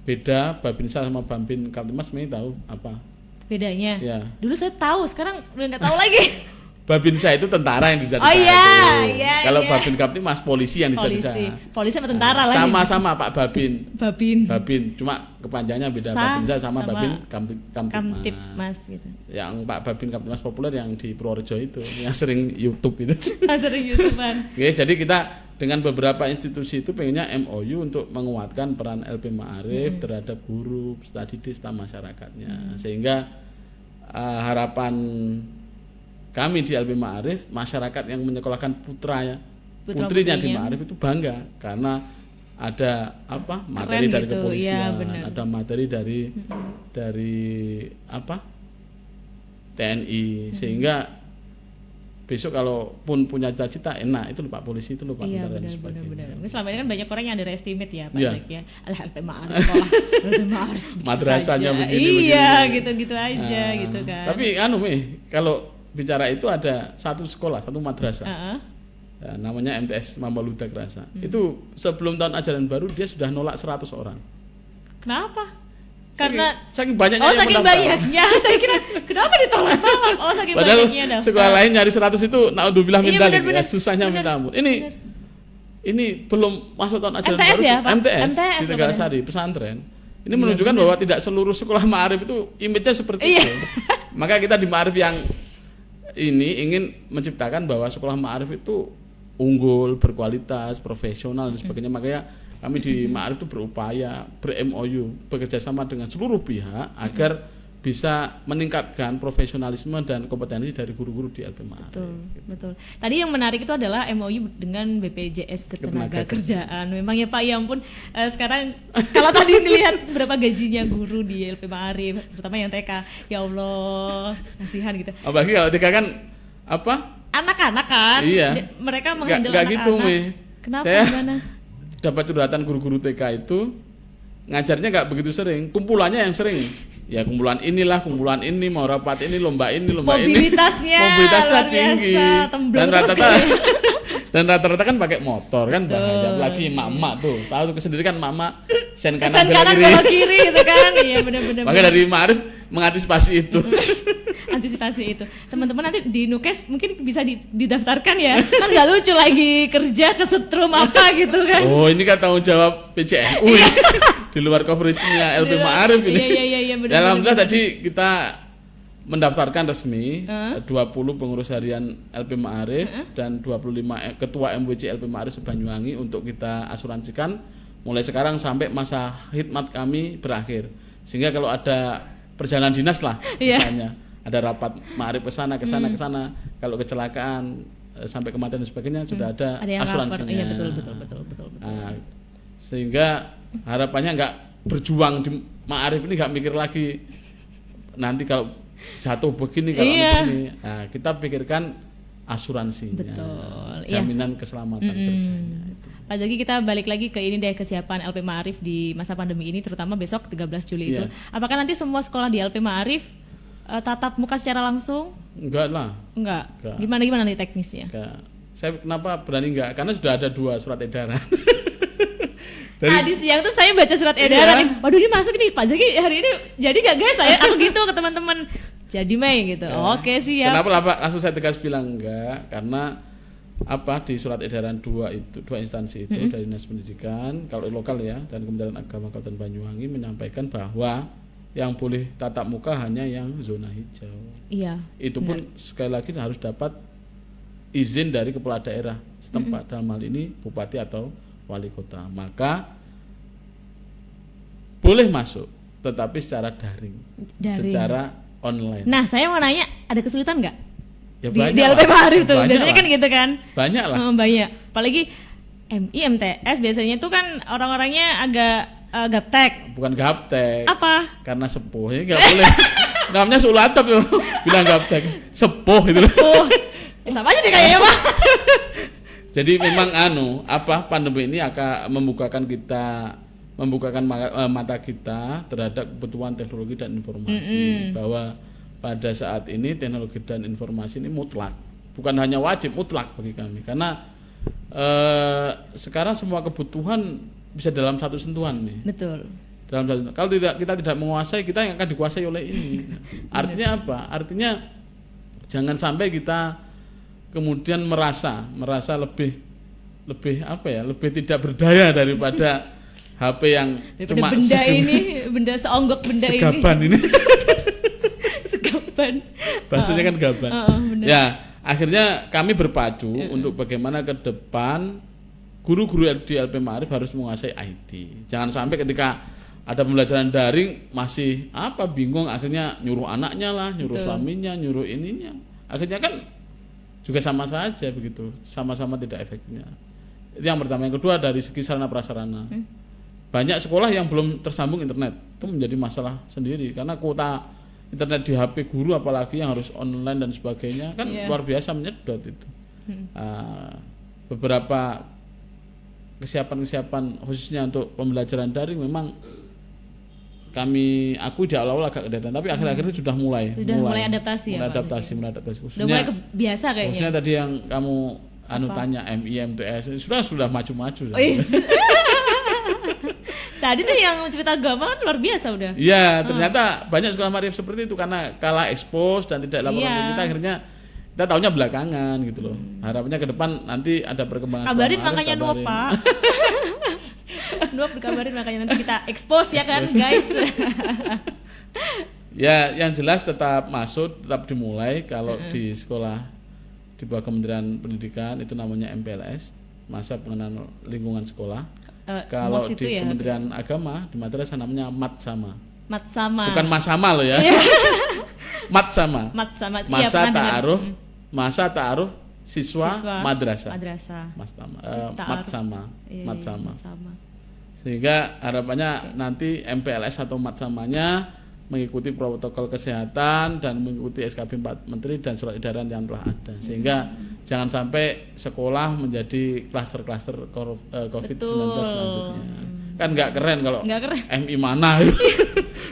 beda Babinsa sama Bambin Kamtibmas, tahu apa bedanya? Ya. Dulu saya tahu, sekarang udah nggak tahu lagi. Babinsa itu tentara yang di sana. Oh iya. Kalau Babin Kamtibmas polisi yang di sana. Polisi sama tentara lah. Sama-sama Pak Babin. Babin. Cuma kepanjangannya beda. Babinsa sama Babin Kamtibmas gitu. Yang Pak Babin Kamtibmas populer yang di Purworejo itu, yang sering YouTube itu. Sering YouTubean. Oke, jadi kita dengan beberapa institusi itu pengennya MOU untuk menguatkan peran LP Ma'arif terhadap guru, peserta didik, serta masyarakatnya. Sehingga harapan kami di LP Ma'arif, masyarakat yang menyekolahkan putrinya di Ma'arif itu bangga karena ada materi dari gitu, kepolisian, ya, ada materi dari TNI, sehingga besok kalau pun punya cita-cita enak itu Pak polisi itu Pak tentara dan sebagainya. Benar. Selama ini kan banyak orang yang underestimate ya Pak Zaki ya. LP Ma'arif sekolah, LP Ma'arif madrasahnya begini. Iya, gitu-gitu aja gitu kan. Tapi kalau bicara itu ada satu sekolah, satu madrasah. Ya, namanya MTS Mamaluda Kerasa. Itu sebelum tahun ajaran baru dia sudah nolak 100 orang. Kenapa? Karena saking banyaknya yang saking mendaftar. banyaknya. Saya kira kenapa ditolak-tolak? Saking padahal banyaknya daftar. Sekolah lain nyari 100 itu naudzubillah min dzalik. Bener. Susahnya minta ampun. Ini belum masuk tahun ajaran MTS baru. Ya, Pak? MTS di Tegasari pesantren. Ini menunjukkan bahwa tidak seluruh sekolah Ma'arif itu image-nya seperti itu. Maka kita di Ma'arif yang ini ingin menciptakan bahwa sekolah Ma'arif itu unggul, berkualitas, profesional dan sebagainya. Makanya kami di Ma'arif itu berupaya ber-MOU, bekerja sama dengan seluruh pihak agar bisa meningkatkan profesionalisme dan kompetensi dari guru-guru di LP Ma'arif. Betul. Tadi yang menarik itu adalah MOU dengan BPJS Ketenagakerjaan. Memang ya Pak, ya ampun. Sekarang kalau tadi melihat berapa gajinya guru di LP Ma'arif, terutama yang TK, ya Allah, kasihan gitu. Apalagi kalau TK kan anak-anak kan? Iya. Mereka menghandle anak-anak. Gitu, kenapa? Saya gimana? Dapat curhatan guru-guru TK itu ngajarnya nggak begitu sering, kumpulannya yang sering. Ya kumpulan ini, mau rapat ini, lomba mobilitasnya luar tinggi. biasa, Dan rata-rata kan pakai motor kan bahaya. Apalagi emak-emak tuh, tahu tuh sendiri kan emak-emak sen kanan belok kiri gitu kan. Iya benar-benar. Maka dari Ma'arif mengantisipasi itu. Antisipasi itu. Teman-teman nanti di Nukes mungkin bisa didaftarkan ya. Kan nggak lucu lagi kerja kesetrum apa gitu kan. Oh, ini kan tanggung jawab PCNU ya. Di luar coverage-nya LP Ma'arif ini. Iya benar. Alhamdulillah tadi kita mendaftarkan resmi 20 pengurus harian LP Ma'arif dan 25 ketua MWC LP Ma'arif Banyuwangi untuk kita asuransikan mulai sekarang sampai masa khidmat kami berakhir. Sehingga kalau ada perjalanan dinas lah misalnya, ada rapat Ma'arif ke sana, kalau kecelakaan sampai kematian dan sebagainya sudah ada asuransinya. Iya betul. Nah, sehingga harapannya nggak berjuang di Ma'arif ini nggak mikir lagi nanti kalau jatuh begini begini. Nah, kita pikirkan asuransinya, jaminan keselamatan kerjanya. Pak Zaki, kita balik lagi ke ini deh, kesiapan LP Ma'arif di masa pandemi ini, terutama besok 13 Juli itu. Apakah nanti semua sekolah di LP Ma'arif tatap muka secara langsung? Enggak lah. Enggak. Gimana nanti teknisnya? Enggak. Saya kenapa berani enggak? Karena sudah ada 2 surat edaran. Tadi siang tuh saya baca surat edaran, waduh ini masuk nih Pak Zaki hari ini jadi gak guys saya aku gitu ke teman-teman. Jadi Mei gitu. Oke siap. Kenapa langsung saya tegas bilang enggak? Karena di surat edaran dua instansi itu dari Dinas Pendidikan kalau lokal ya dan Kementerian Agama Kabupaten Banyuwangi menyampaikan bahwa yang boleh tatap muka hanya yang zona hijau. Iya. Itu pun sekali lagi harus dapat izin dari kepala daerah setempat, dalam hal ini bupati atau wali kota. Maka boleh masuk, tetapi secara daring. Secara online. Nah, saya mau nanya, ada kesulitan nggak? Ya Di LP Ma'arif tuh, biasanya kan gitu kan? Banyak lah. Banyak. Apalagi MI, MTS biasanya tuh kan orang-orangnya agak gaptek. Bukan gaptek. Apa? Karena sepuh, ya nggak boleh. Namanya sulatap loh, bilang gaptek. Sepuh itu loh. Sama aja deh kayaknya Pak. Jadi memang pandemi ini akan membukakan mata kita terhadap kebutuhan teknologi dan informasi, bahwa pada saat ini teknologi dan informasi ini mutlak, bukan hanya wajib, mutlak bagi kami, karena sekarang semua kebutuhan bisa dalam satu sentuhan nih. Betul. Kalau kita tidak menguasai, kita yang akan dikuasai oleh ini. Artinya apa? Artinya jangan sampai kita kemudian merasa lebih tidak berdaya daripada HP yang cuma benda seonggok benda segaban ini. Segaban. Bahasanya kan gaban. Ya, akhirnya kami berpacu untuk bagaimana ke depan guru-guru di LP Ma'arif harus menguasai IT. Jangan sampai ketika ada pembelajaran daring masih bingung, akhirnya nyuruh anaknya lah, nyuruh suaminya, nyuruh ininya. Akhirnya kan juga sama saja begitu, sama-sama tidak efektifnya. Itu yang pertama. Yang kedua dari segi sarana prasarana. Banyak sekolah yang belum tersambung internet, itu menjadi masalah sendiri karena kuota internet di HP guru apalagi yang harus online dan sebagainya kan luar biasa menyedot itu. Beberapa kesiapan khususnya untuk pembelajaran daring memang kami aku di awal-awal agak kesulitan, tapi akhir-akhir ini sudah mulai adaptasi ya. Adaptasi khususnya. Udah mulai biasa kayaknya. Khususnya tadi yang kamu tanya MI, MTS sudah maju-maju. Tadi tuh yang cerita agama kan luar biasa udah. Iya, ternyata banyak sekolah Ma'arif seperti itu karena kalah expose dan tidak laporan kita, akhirnya kita tahunya belakangan gitu loh. Harapannya ke depan nanti ada perkembangan. Kabarin makanya Nuap Pak. Nuap dikabarin makanya nanti kita expose ya kan guys. Ya, yang jelas tetap masuk, tetap dimulai kalau di sekolah di bawah Kementerian Pendidikan itu namanya MPLS, masa pengenalan lingkungan sekolah. Kalau di Kementerian Agama di madrasah namanya Matsama. Bukan Masama loh ya. Matsama. Masa ta'aruf siswa madrasah. Matsama. Sehingga harapannya nanti MPLS atau Matsamanya mengikuti protokol kesehatan dan mengikuti SKB 4 Menteri dan surat edaran yang telah ada, sehingga jangan sampai sekolah menjadi klaster-klaster COVID-19 selanjutnya. Kan nggak keren kalau MI mana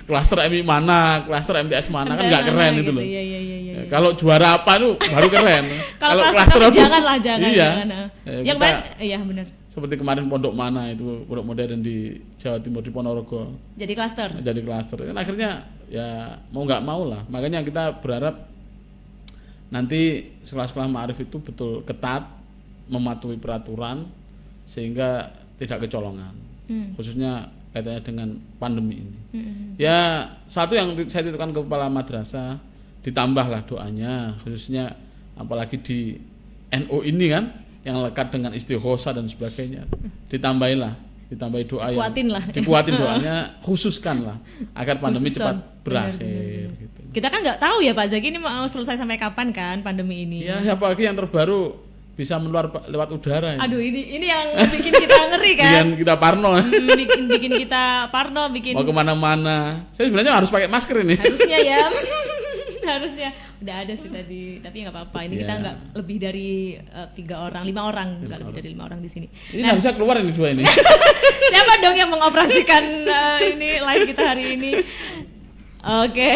klaster MI mana, klaster MTS mana, kan nggak keren gitu loh. Iya. Kalau juara apa tuh baru keren. Kalau klaster jangan. Yang lain iya benar. Seperti kemarin pondok mana itu, pondok modern di Jawa Timur di Ponorogo. Jadi klaster. Kan akhirnya ya mau nggak mau lah. Makanya kita berharap nanti sekolah-sekolah Ma'arif itu betul ketat mematuhi peraturan sehingga tidak kecolongan. Khususnya kaitannya dengan pandemi ini. Ya, satu yang saya titipkan ke kepala madrasah, ditambahlah doanya, khususnya apalagi di NU ini kan yang lekat dengan istighosa dan sebagainya, ditambahi doa dikuatin doanya, khususkanlah agar pandemi cepat berakhir. Gitu. Kita kan nggak tahu ya Pak Zaki ini mau selesai sampai kapan kan pandemi ini. Ya siapa lagi yang terbaru bisa menular lewat udara. Aduh ini yang bikin kita ngeri kan. Bikin kita parno. bikin kita parno, mau kemana-mana. Saya sebenarnya harus pakai masker ini. Harusnya ya. Harusnya udah ada sih tadi, tapi nggak apa-apa. Ini kita nggak lebih dari 5 orang, nggak lebih dari 5 orang di sini. Ini nggak bisa keluar ini 2 ini. Siapa dong yang mengoperasikan ini live kita hari ini? Oke,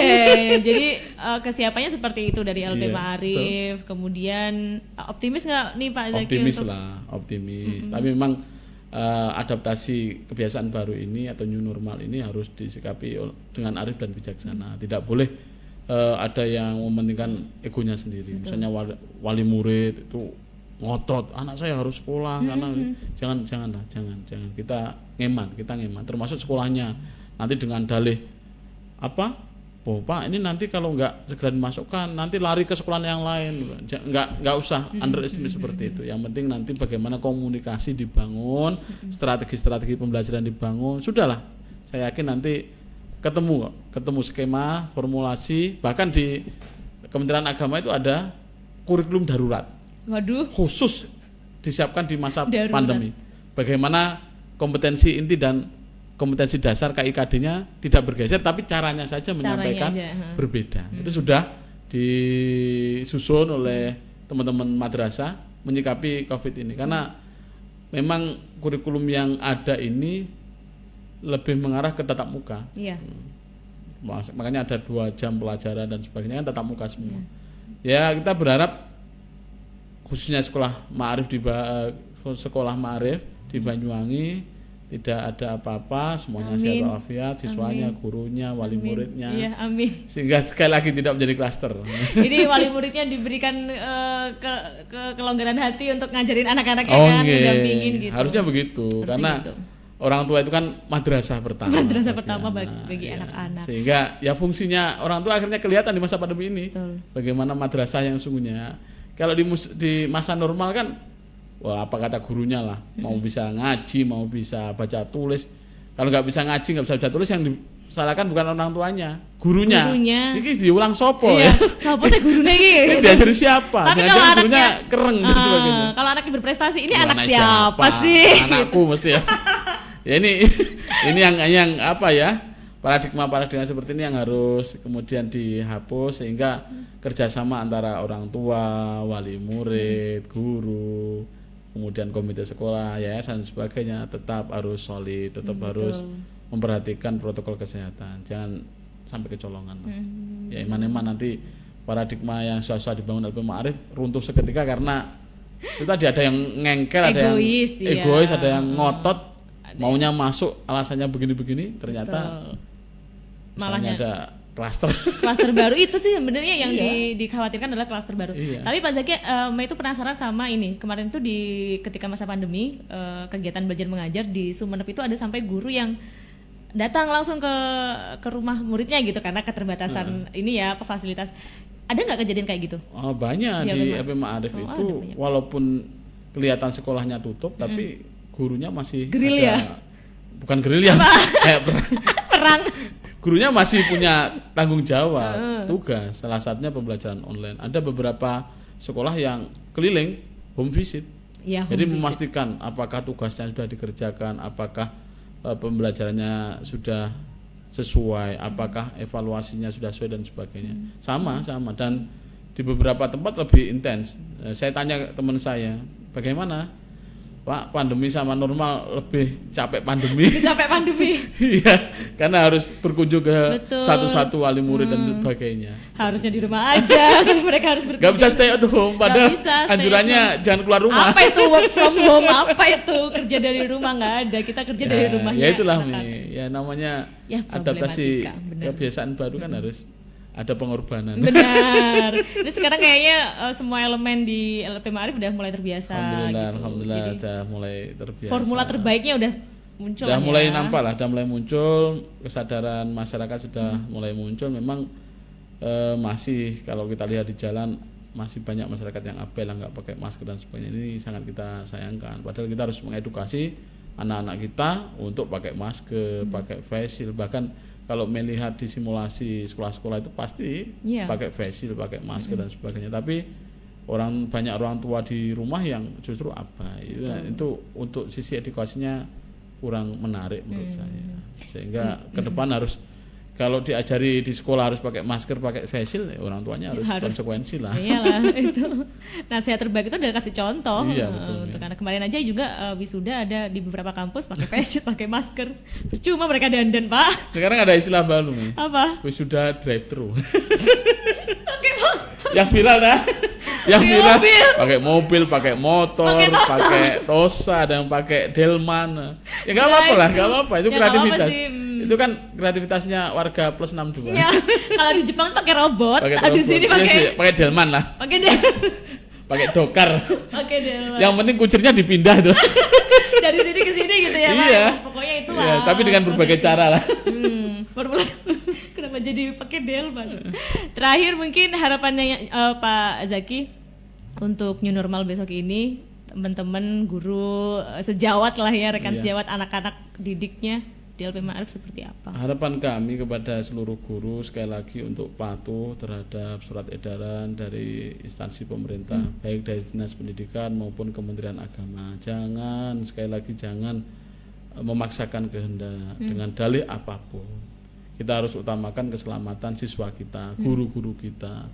jadi kesiapannya seperti itu dari LP Ma'arif. Kemudian optimis nggak nih Pak Zaki? Optimis. Tapi memang adaptasi kebiasaan baru ini atau new normal ini harus disikapi dengan arif dan bijaksana. Tidak boleh ada yang mementingkan egonya sendiri. Misalnya wali murid itu ngotot, anak saya harus sekolah karena jangan kita ngeman termasuk sekolahnya nanti dengan dalih apa, oh Pak ini nanti kalau nggak segera dimasukkan nanti lari ke sekolah yang lain, nggak usah underestimate seperti itu. Yang penting nanti bagaimana komunikasi dibangun, strategi pembelajaran dibangun, sudahlah saya yakin nanti ketemu skema formulasi. Bahkan di Kementerian Agama itu ada kurikulum darurat. Waduh. Khusus disiapkan di masa Darurat. pandemi. Bagaimana kompetensi inti dan kompetensi dasar KIKD-nya tidak bergeser, tapi caranya saja menyampaikan berbeda. Itu sudah disusun oleh teman-teman madrasah menyikapi COVID ini. Karena memang kurikulum yang ada ini lebih mengarah ke tatap muka. Iya. Makanya ada 2 jam pelajaran dan sebagainya kan tatap muka semua. Ya kita berharap khususnya sekolah ma'arif di Banyuwangi tidak ada apa-apa, semuanya sehat walafiat, siswanya, gurunya, wali muridnya. Iya, amin. Sehingga sekali lagi tidak menjadi klaster. Jadi wali muridnya diberikan kelonggaran hati untuk ngajarin anak-anaknya kan, mendampingin gitu. Harusnya begitu, karena orang tua itu kan madrasah pertama. Madrasah pertama bagi anak-anak. Sehingga ya fungsinya orang tua akhirnya kelihatan di masa pandemi ini. Betul. Bagaimana madrasah yang sungguhnya. Kalau di masa normal kan, wah apa kata gurunya lah, mau bisa ngaji, mau bisa baca tulis. Kalau nggak bisa ngaji, nggak bisa baca tulis, yang disalahkan bukan orang tuanya, gurunya. Ini diulang sopo ya. Sopo sih gurunya ini? Diajari siapa? Tapi kalau gurunya kereng dan sebagainya. Kalau anaknya berprestasi, ini anak siapa sih? Anakku mesti ya. Ya ini yang apa ya? Paradigma seperti ini yang harus kemudian dihapus sehingga kerjasama antara orang tua, wali murid, guru, kemudian komite sekolah, yayasan dan sebagainya tetap harus solid, tetap harus memperhatikan protokol kesehatan, jangan sampai kecolongan. Ya iman-iman nanti paradigma yang susah dibangun LP Ma'arif runtuh seketika karena itu tadi ada yang ngengkel, ada yang egois, ada yang ngotot, maunya masuk alasannya begini-begini, ternyata malahnya ada klaster baru. Itu sih sebenarnya yang dikhawatirkan adalah klaster baru. Tapi Pak Zaki, itu penasaran sama ini. Kemarin tuh ketika masa pandemi, kegiatan belajar mengajar di Sumeneb itu ada sampai guru yang datang langsung ke rumah muridnya gitu karena keterbatasan ini ya fasilitas. Ada nggak kejadian kayak gitu? Oh, banyak di LP Ma'arif itu walaupun kelihatan sekolahnya tutup tapi gurunya masih geril ya? Bukan geril ya, kayak perang. Gurunya masih punya tanggung jawab, tugas. Salah satunya pembelajaran online. Ada beberapa sekolah yang keliling home visit. Ya, jadi memastikan apakah tugasnya sudah dikerjakan, apakah pembelajarannya sudah sesuai, apakah evaluasinya sudah sesuai dan sebagainya. Sama dan di beberapa tempat lebih intens. Saya tanya teman saya, bagaimana Pak, pandemi sama normal lebih capek pandemi. Iya, karena harus berkunjung ke satu-satu wali murid dan sebagainya. Harusnya di rumah aja, kan mereka harus berkunjung. Gak bisa stay at home, padahal anjurannya jangan keluar rumah. Apa itu work from home? Apa itu kerja dari rumah? Nggak ada, kita kerja dari rumahnya. Ya itulah nih, ya namanya adaptasi kebiasaan baru kan harus ada pengorbanan. Benar. Ini sekarang kayaknya semua elemen di LP Ma'arif udah mulai terbiasa. Alhamdulillah udah mulai terbiasa. Formula terbaiknya udah muncul. Udah mulai nampak lah, udah mulai muncul, kesadaran masyarakat sudah mulai muncul. Memang masih kalau kita lihat di jalan masih banyak masyarakat yang abai lah nggak pakai masker dan sebagainya. Ini sangat kita sayangkan. Padahal kita harus mengedukasi anak-anak kita untuk pakai masker, pakai face shield, bahkan kalau melihat di simulasi sekolah-sekolah itu pasti pakai face shield, pakai masker dan sebagainya. Tapi banyak orang tua di rumah yang justru abai. Itu untuk sisi edukasinya kurang menarik menurut saya. Sehingga ke depan harus kalau diajari di sekolah harus pakai masker, pakai face shield, orang tuanya harus konsekuensi lah. Iyalah itu. Nasihat terbaik itu udah kasih contoh. Iya betul. Karena kemarin aja juga wisuda ada di beberapa kampus pakai face shield, pakai masker. Percuma mereka dandan, Pak. Sekarang ada istilah baru nih. Apa? Wisuda drive thru. Oke, Pak. Yang viral dah. Yang Pakai pindah mobil. pakai mobil, pakai motor, pakai Tosa dan pakai Delman. Ya nggak apa-apa lah, nggak apa-apa. Itu Ya, nggak apa-apa kreativitas. sih, Itu kan kreativitasnya warga plus 62. Ya, kalau di Jepang pakai robot, Pakai di telepon. sini Iya pakai sih, pakai Delman lah, pakai dia. pakai dokar. Oke deh. Yang penting kucirnya dipindah tuh. Dari sini ke sini gitu ya, Pak. Iya. Pokoknya itu Iya, lah. tapi dengan berbagai prosesnya. cara lah. Kenapa jadi pakai delman? Terakhir mungkin harapannya Pak Zaki untuk new normal besok ini, teman-teman guru sejawat lah ya, rekan Iya. sejawat anak-anak didiknya di LP Ma'arif seperti apa? Harapan kami kepada seluruh guru sekali lagi untuk patuh terhadap surat edaran dari instansi pemerintah, baik dari Dinas Pendidikan maupun Kementerian Agama. Jangan, sekali lagi jangan memaksakan kehendak dengan dalih apapun. Kita harus utamakan keselamatan siswa kita, guru-guru kita.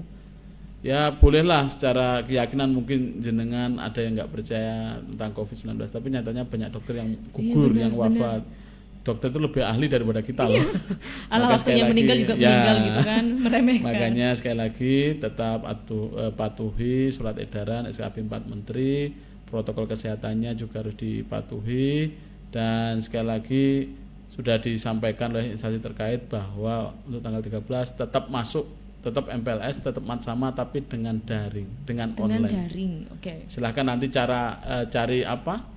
Ya bolehlah secara keyakinan mungkin jenengan ada yang nggak percaya tentang COVID-19, tapi nyatanya banyak dokter yang gugur, benar, yang wafat. Dokter itu lebih ahli daripada kita loh. Allah Maka waktunya sekali meninggal lagi, juga ya, meninggal gitu kan, meremehkan. Makanya sekali lagi tetap patuhi surat edaran SKP 4 Menteri, protokol kesehatannya juga harus dipatuhi, dan sekali lagi sudah disampaikan oleh instansi terkait bahwa untuk tanggal 13 tetap masuk, tetap MPLS, tetap sama tapi dengan daring, dengan online. Daring, oke. Silahkan nanti cari apa?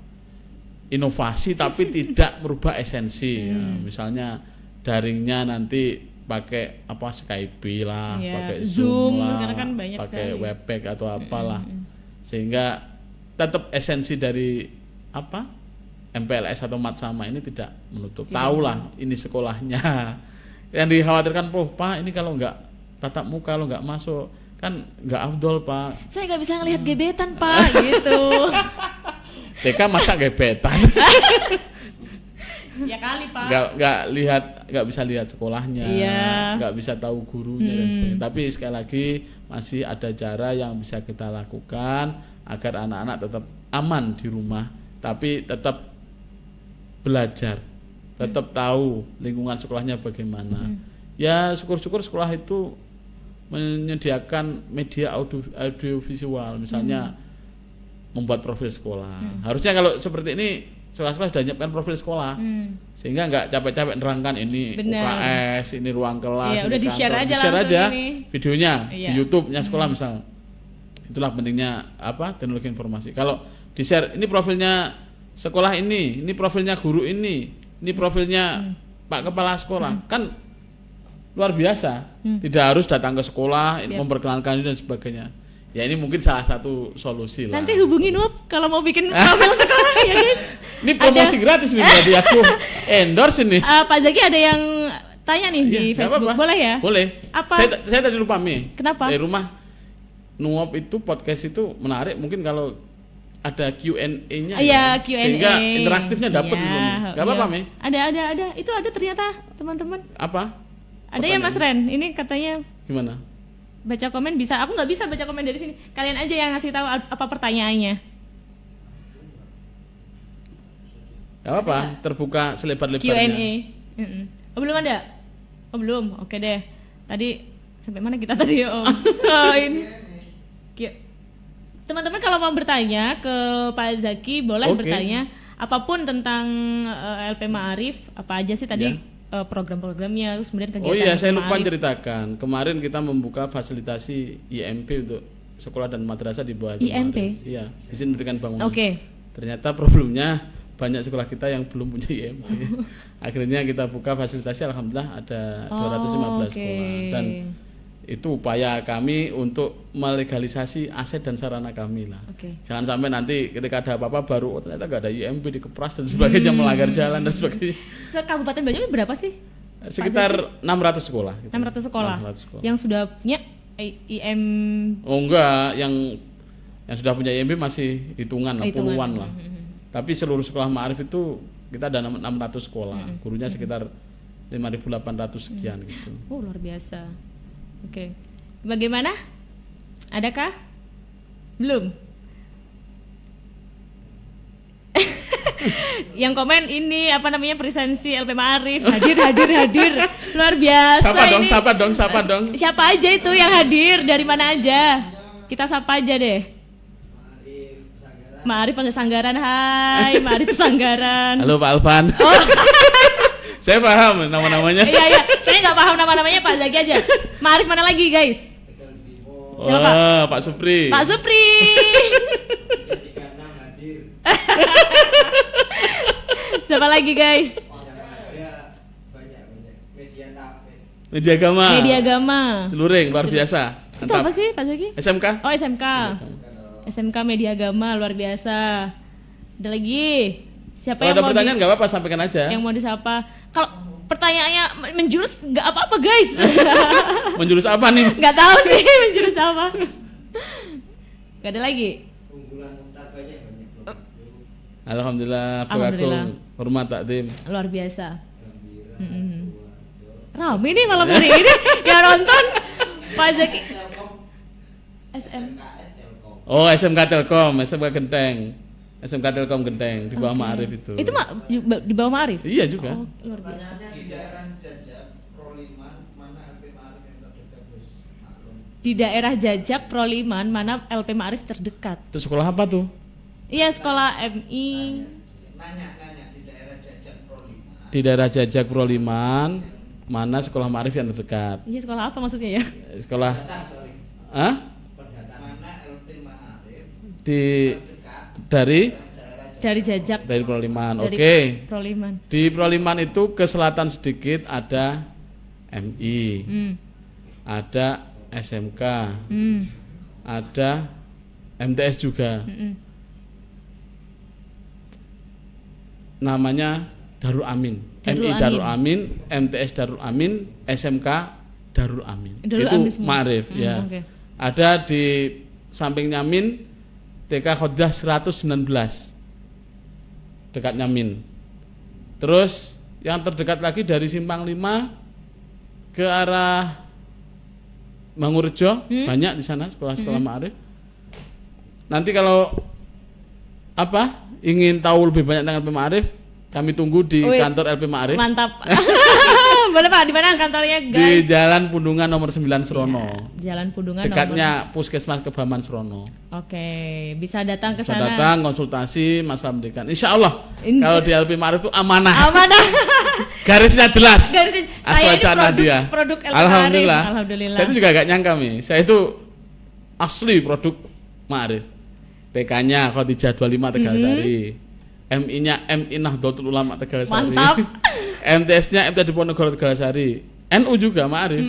Inovasi tapi tidak merubah esensi. Ya, misalnya daringnya nanti pakai apa Skype lah, Ya, pakai Zoom, Zoom lah, karena kan banyak pakai sekali. Webpack atau apalah, sehingga tetap esensi dari apa MPLS atau Matsama ini tidak menutup. Tahulah ini sekolahnya. Yang dikhawatirkan, Pak ini kalau nggak tatap muka, kalau nggak masuk kan nggak afdol Pak. Saya nggak bisa ngelihat gebetan Pak, gitu. TK masa gebetan. Ya kali Pak. nggak bisa lihat sekolahnya, Iya. nggak bisa tahu gurunya dan sebagainya. Tapi sekali lagi masih ada cara yang bisa kita lakukan agar anak-anak tetap aman di rumah, tapi tetap belajar, tetap tahu lingkungan sekolahnya bagaimana. Ya syukur-syukur sekolah itu menyediakan media audiovisual, misalnya membuat profil sekolah. Harusnya kalau seperti ini sekolah-sekolah sudah menyiapkan profil sekolah, sehingga nggak capek-capek nerangkan ini Benar. UKS, ini ruang kelas, Iya, ini udah di-share kantor. aja Di-share langsung aja ini. videonya Iya. di YouTube-nya sekolah misal. Itulah pentingnya apa teknologi informasi. Kalau di-share ini profilnya sekolah ini profilnya guru ini profilnya Pak Kepala Sekolah, kan luar biasa. Tidak harus datang ke sekolah memperkenalkan diri dan sebagainya. Ya ini mungkin salah satu solusi lah. Nanti hubungi Nup kalau mau bikin profil sekolah ya guys. Ini promosi gratis nih berarti aku endorse ini. Pak Zaki ada yang tanya nih di Iya, nggak Facebook, apa-apa. boleh ya? Boleh. Apa? Saya tadi lupa Mi. Kenapa? Dari rumah Nuop itu podcast itu menarik. Mungkin kalau ada Q&A-nya, Iya, Q&A. sehingga interaktifnya dapat Iya, gitu. Gak apa-apa iya. Mi. Ada. Itu ada ternyata teman-teman. Apa? Ada ya Mas Ren. Ini katanya Gimana? baca komen bisa. Aku nggak bisa baca komen dari sini. Kalian aja yang ngasih tahu apa pertanyaannya. Gak apa-apa. Terbuka selebar-lebarnya. Q&A. Oh, belum ada? Oh, belum. Oke deh. Tadi sampai mana kita tadi? Oh, ini. Teman-teman kalau mau bertanya ke Pak Zaki boleh Oke. bertanya apapun tentang LP Ma'arif, apa aja sih tadi program-programnya, terus kemudian kegiatan. Oh iya, saya LP lupa Ma'arif. ceritakan. Kemarin kita membuka fasilitasi IMP untuk sekolah dan madrasah di bawah IMP? Ma'arif. Iya, izin pendidikan bangunan. Oke. Ternyata problemnya banyak sekolah kita yang belum punya IMP. Akhirnya kita buka fasilitasi, alhamdulillah ada 215 sekolah. Dan itu upaya kami untuk melegalisasi aset dan sarana kami lah. Oke. Jangan sampai nanti ketika ada apa-apa baru ternyata gak ada IMP dikepras dan sebagainya, melanggar jalan dan sebagainya. Se-Kabupaten Banyuwangi berapa sih? Sekitar 600 sekolah. Gitu. 600 sekolah. 600 sekolah. Yang sudah punya IM. Oh enggak, yang sudah punya IMP masih hitungan lah, Hitungan. puluhan lah. Tapi seluruh sekolah Ma'arif itu kita ada 600 sekolah. Gurunya sekitar 5.800 sekian gitu. Oh, luar biasa. Oke. Bagaimana? Adakah? Belum. Yang komen ini apa namanya presensi LP Ma'arif, hadir. Luar biasa Sapa ini. dong. Siapa aja itu yang hadir? Dari mana aja? Kita sapa aja deh. Ma'arif Pesanggaran. Hai, Ma'arif Pesanggaran. Halo Pak Alvan. Oh. Saya paham nama-namanya. Iya. Saya nggak paham nama-namanya, Pak Zaki aja. Ma'arif mana lagi, guys? Siapa, Pak? Pak Supri. Pak Supri. Siapa lagi, guys? Media Agama. Media Agama. Celuring luar biasa. Itu apa sih, Pak Zaki? SMK. Oh, SMK. SMK Media Agama luar biasa. Ada lagi? Siapa Kalau yang ada mau pertanyaan nggak apa-apa, sampaikan aja. yang mau disapa? Kalau pertanyaannya menjurus nggak apa-apa, guys. Menjurus apa nih? Nggak tahu sih menjurus apa. Nggak ada lagi. Alhamdulillah, Alhamdulillah. hormat takdim. Luar biasa. Rame nih malam hari ini yang nonton Pak Zaki. Oh, SMK Telkom, SMK Genteng. SMK Telkom Genteng di bawah Ma'arif itu. Itu di bawah Ma'arif? Iya juga. Oh, luar biasa. Di daerah Jajak Proliman mana LP Ma'arif terdekat? Itu sekolah apa tuh? Iya, sekolah MI. Di daerah Jajak Proliman, mana sekolah Ma'arif yang terdekat? Iya, sekolah apa maksudnya ya? Sekolah dari Jajak. dari Proliman. Dari Oke. Proliman. Di Proliman itu ke selatan sedikit ada MI. Ada SMK. Ada MTS juga. Namanya Darul Amin. MI Darul Amin, MTS Darul Amin, SMK Darul Amin. Darul Itu Amin semua. Ma'arif ya. Okay. Ada di sampingnya Min TK Khodidah 119 dekatnya Min. Terus yang terdekat lagi dari Simpang 5 ke arah Mangurejo, banyak di sana sekolah-sekolah Ma'arif. Nanti kalau ingin tahu lebih banyak tentang LP Ma'arif, kami tunggu di kantor LP Ma'arif. Mantap. Boleh Pak, di mana kantornya, guys? Di Jalan Pundungan nomor 9 Serono. Jalan Pundungan dekatnya Puskesmas Kebaman Serono. Oke, bisa datang ke Bisa sana. datang konsultasi masalah pendidikan. Insya Allah kalau di LP Ma'arif itu amanah. Garisnya jelas. Saya ini produk LP Alhamdulillah. Ma'arif. Alhamdulillah. Saya itu juga agak nyangka nih. Saya itu asli produk Ma'arif. TK-nya Khadijah 25 Tegalsari. MI-nya MI Nahdlatul Ulama Tegalsari. Mantap. MTS-nya MT Diponegoro Tegalsari. NU juga Ma'arif.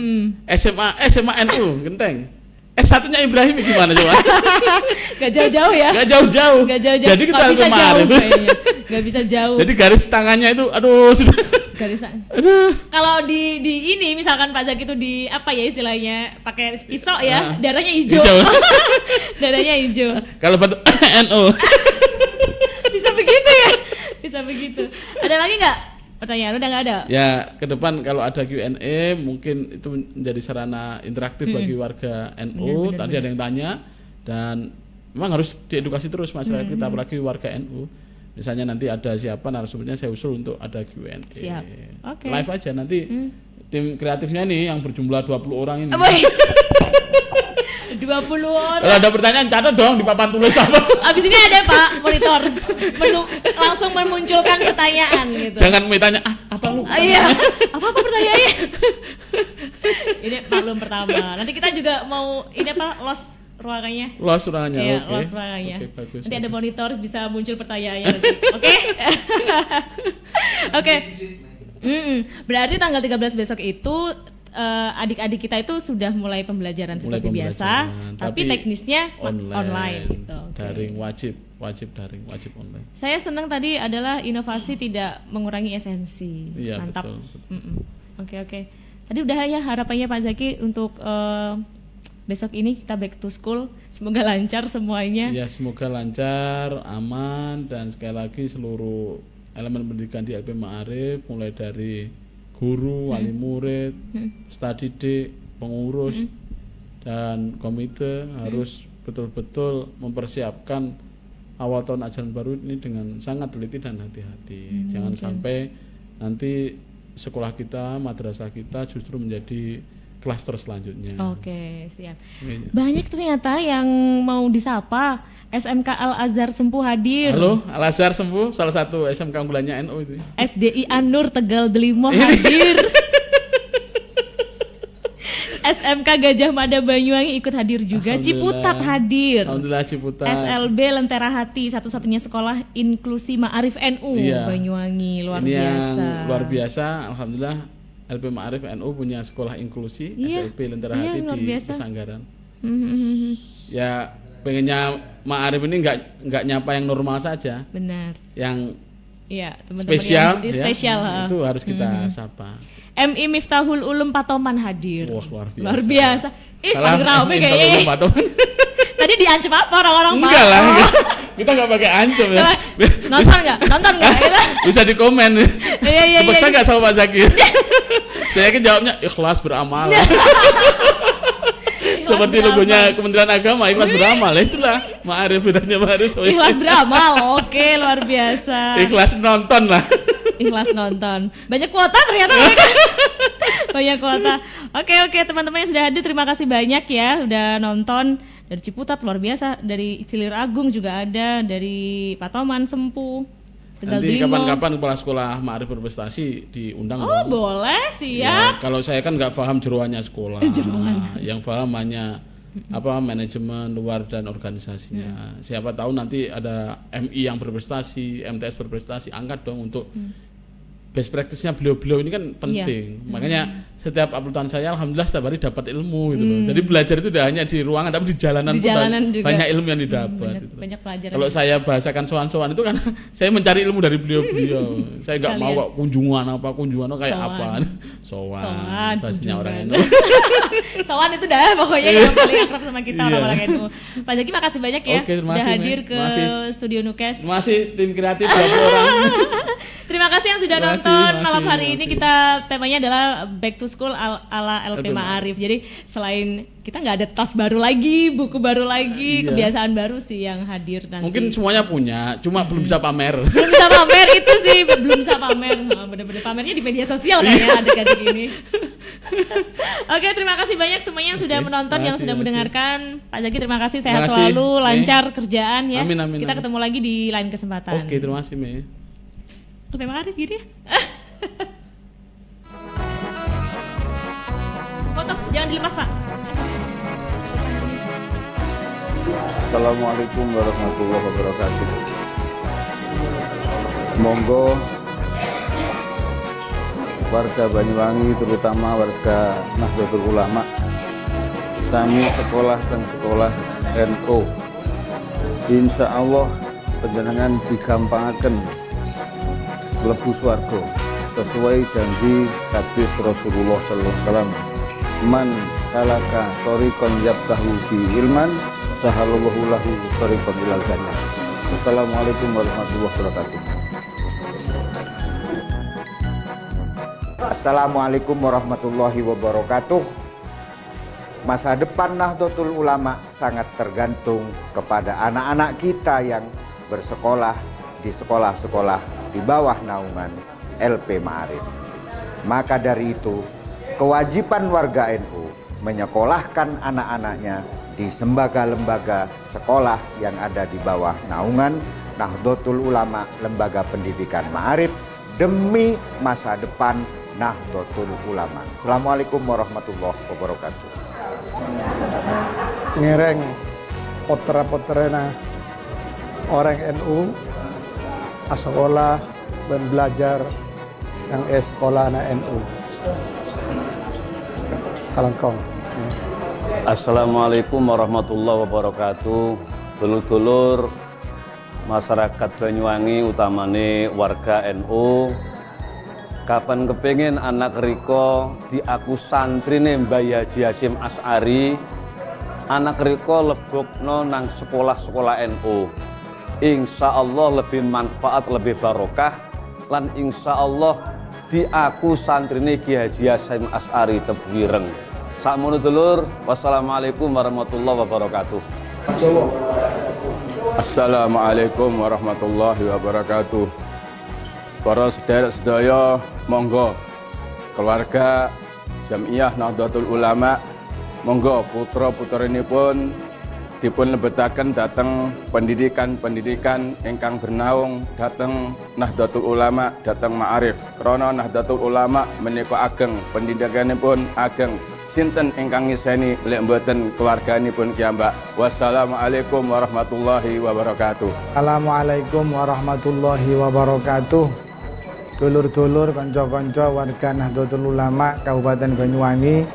SMA NU Genteng. S1-nya Ibrahim gimana coba? Gak jauh-jauh ya. Gak jauh-jauh. Jadi kita bisa Ma'arif. Gak bisa jauh. Jadi garis tangannya itu sudah. Garis kalau di ini misalkan Pak Zaki itu di apa ya istilahnya pakai pisau ya, darahnya hijau. Darahnya hijau. Kalau bentuk NU. Bisa begitu ya? Bisa begitu. Ada lagi nggak pertanyaan? Udah nggak ada? Ya, ke depan kalau ada Q&A mungkin itu menjadi sarana interaktif bagi warga NU. Tadi ada yang tanya dan memang harus diedukasi terus masyarakat kita, apalagi warga NU. Misalnya nanti ada siapa narasumbernya, saya usul untuk ada Q&A. Siap. Oke. Live aja nanti. Tim kreatifnya nih yang berjumlah 20 orang ini. 20 orang. Kalau ada pertanyaan catat dong di papan tulis apa. Abis ini ada Pak monitor langsung memunculkan pertanyaan gitu. Jangan ditanya apa lu? Iya. Apa pertanyaannya? Ini maklum pertama. Nanti kita juga mau ini apa los ruangannya. Los ruangannya. Iya, Oke. los ruangannya. Oke, bagus. Nanti ada monitor bisa muncul pertanyaannya nanti. Oke? Oke. Berarti tanggal 13 besok itu adik-adik kita itu sudah mulai pembelajaran seperti biasa, tapi teknisnya online gitu. Daring wajib daring, wajib online. Saya senang tadi adalah inovasi tidak mengurangi esensi. Iya, mantap. betul. Oke. Tadi udah ya harapannya Pak Zaki untuk besok ini kita back to school. Semoga lancar semuanya. Ya, semoga lancar, aman, dan sekali lagi seluruh elemen pendidikan di LP Ma'arif mulai dari guru, wali murid, peserta didik, pengurus, dan komite harus betul-betul mempersiapkan awal tahun ajaran baru ini dengan sangat teliti dan hati-hati. Jangan sampai nanti sekolah kita, madrasah kita justru menjadi klaster selanjutnya. Oke, siap. Iya. Banyak ternyata yang mau disapa. SMK Al Azhar Sempu hadir. Halo, Al Azhar Sempu, salah satu SMK unggulannya NU itu. SDI Anur Tegal Delimo hadir. SMK Gajah Mada Banyuwangi ikut hadir juga. Ciputat hadir. Alhamdulillah Ciputat. SLB Lentera Hati, satu-satunya sekolah inklusi Ma'arif NU Banyuwangi, luar Ini biasa. yang luar biasa, alhamdulillah LP Ma'arif NU punya sekolah inklusi SLB Lentera Hati luar di biasa. Pesanggaran. Ya pengennya Ma'arif ini nggak nyapa yang normal saja, Benar. yang Iya, teman-teman spesial, yang spesial. itu harus kita sapa. MI Miftahul Ulum Patoman hadir. Wah, luar biasa. Ih, Salah, paling rame Ulum kayaknya. Patoman. Tadi diancam apa orang-orang Pak? Enggak lah, kita nggak pakai ancam ya. Nonton nggak? Gitu. Bisa di komen. Iya. Dipaksa nggak sama Pak Zakir? Saya yakin jawabnya ikhlas beramal. Seperti logonya Kementerian Agama, ikhlas beramal. Itulah Ma'arif, bedanya Ma'arif. Ikhlas beramal, oke, luar biasa. Ikhlas nonton lah. Ikhlas nonton. Banyak kuota ternyata mereka. Banyak kuota. Oke, teman-teman yang sudah hadir, terima kasih banyak ya udah nonton. Dari Ciputat luar biasa, dari Cilir Agung juga ada, dari Patoman Sempu, Tegal Nanti Delimo. kapan-kapan kepala sekolah Ma'arif berprestasi diundang. Oh, dong. boleh, Ya, siap. kalau saya kan nggak paham jeroannya sekolah. Yang paham hanya manajemen luar dan organisasinya. Siapa tahu nanti ada MI yang berprestasi, MTS berprestasi, angkat dong untuk best practice-nya beliau-beliau ini kan penting. Makanya setiap uploadan saya alhamdulillah setiap hari dapat ilmu gitu loh. Jadi belajar itu tidak hanya di ruangan tapi di jalanan, Di jalanan juga. banyak ilmu yang didapat gitu. Banyak pelajaran. Kalau saya bahasakan soan-soan itu kan saya mencari ilmu dari beliau-beliau. Saya nggak mau kok kunjungan kayak Soan. apa. Soan. Bahasanya orang kunjungan. NU. Soan itu dah pokoknya yang paling akrab sama kita Iya. orang-orang NU. Pak Zaki makasih banyak ya Oke, terima udah kasih, hadir Mei. ke Terima kasih. studio Nukes. Masih tim kreatif 20 orang. Terima kasih yang sudah Terima nonton. kasih, Malam hari terima ini kasih. kita temanya adalah back to school ala LP LP Ma'arif. Jadi selain kita nggak ada tas baru lagi, buku baru lagi, Iya. kebiasaan baru sih yang hadir nanti. Mungkin semuanya punya, cuma belum bisa pamer. belum bisa pamer itu sih, belum bisa pamer. Nah, bener-bener pamernya di media sosial kayaknya adik-adik ini. Oke, terima kasih banyak semuanya yang sudah Oke, menonton, yang makasih, sudah makasih. mendengarkan. Pak Zaki terima kasih, sehat Terima kasih, selalu, Mei. lancar kerjaan ya. Amin, amin, Kita amin. ketemu lagi di lain kesempatan. Oke, terima kasih, Mei. LP Ma'arif gini ya. Foto, jangan dilepas Pak. Assalamualaikum warahmatullahi wabarakatuh. Monggo warga Banyuwangi, terutama warga Nahdlatul Ulama, sami sekolah dan sekolah NU. Insya Allah panjenengan digampangkan mlebu swarga sesuai janji hadis Rasulullah sallallahu alaihi wasallam. Man salaka thoriqan yabtahu fi ilman sahalallahu lahu thoriqan ilal jannah. Assalamualaikum warahmatullahi wabarakatuh. Assalamualaikum warahmatullahi wabarakatuh. Masa depan Nahdlatul Ulama sangat tergantung kepada anak-anak kita yang bersekolah di sekolah-sekolah di bawah naungan LP Ma'arif. Maka dari itu, kewajiban warga NU menyekolahkan anak-anaknya di lembaga-lembaga sekolah yang ada di bawah naungan Nahdlatul Ulama, Lembaga Pendidikan Ma'arif, demi masa depan Nahdlatul Ulama. Assalamualaikum warahmatullahi wabarakatuh. Ngereng potra-potrena orang NU sekolah dan belajar yang sekolah anak NU. Kalangkong. Assalamualaikum warahmatullahi wabarakatuh. Dulur-dulur masyarakat Banyuwangi, utamane warga NU, kapan kepingin anak riko diaku santrine Mbah Haji Hasyim Asy'ari, anak riko lebokno nang sekolah-sekolah NU. Insya Allah lebih manfaat, lebih barokah, lan insya Allah diaku santrine Ki Haji Hasyim Asy'ari Tebireng. Sakmono dulur, wassalamualaikum warahmatullahi wabarakatuh. Assalamualaikum warahmatullahi wabarakatuh. Para sedherek sedaya, monggo keluarga Jamiyah Nahdlatul Ulama, monggo putra-putrinipun dipun lebetaken dhateng pendidikan-pendidikan ingkang bernaung dhateng Nahdlatul Ulama, dhateng Ma'arif. Krana Nahdlatul Ulama menika ageng, pendidikanipun ageng. Sinten ingkang ngiseni lek mboten keluarganipun piyambak. Wassalamualaikum warahmatullahi wabarakatuh. Assalamualaikum warahmatullahi wabarakatuh. Dulur-dulur, kanca-kanca warga Nahdlatul Ulama Kabupaten Banyuwangi.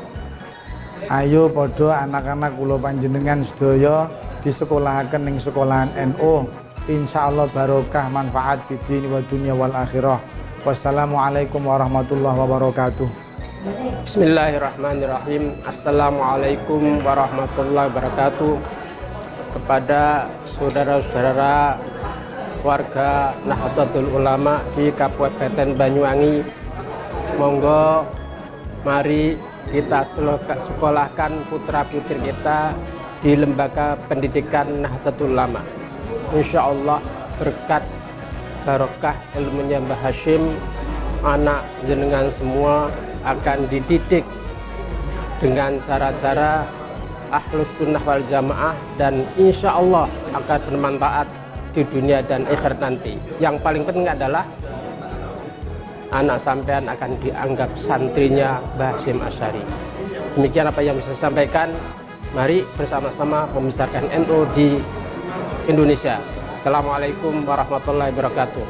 Ayo podo anak-anak kula panjenengan sedaya disekolahaken ning sekolahan NU. Insyaallah barokah manfaat di dini wa dunya wal akhirah. Wassalamualaikum warahmatullahi wabarakatuh. Bismillahirrahmanirrahim. Assalamualaikum warahmatullahi wabarakatuh. Kepada saudara-saudara warga Nahdlatul Ulama di Kabupaten Banyuwangi, monggo mari kita sekolahkan putra-putri kita di lembaga pendidikan Nahdlatul Ulama. Insya Allah berkat barokah ilmunya Mbah Hashim, anak jenengan semua akan dididik dengan cara-cara ahlus sunnah wal jamaah dan insya Allah akan bermanfaat di dunia dan akhirat nanti. Yang paling penting adalah anak sampean akan dianggap santrinya Mbah Hashim Asy'ari. Demikian apa yang bisa saya sampaikan. Mari bersama-sama membesarkan NU di Indonesia. Assalamualaikum warahmatullahi wabarakatuh.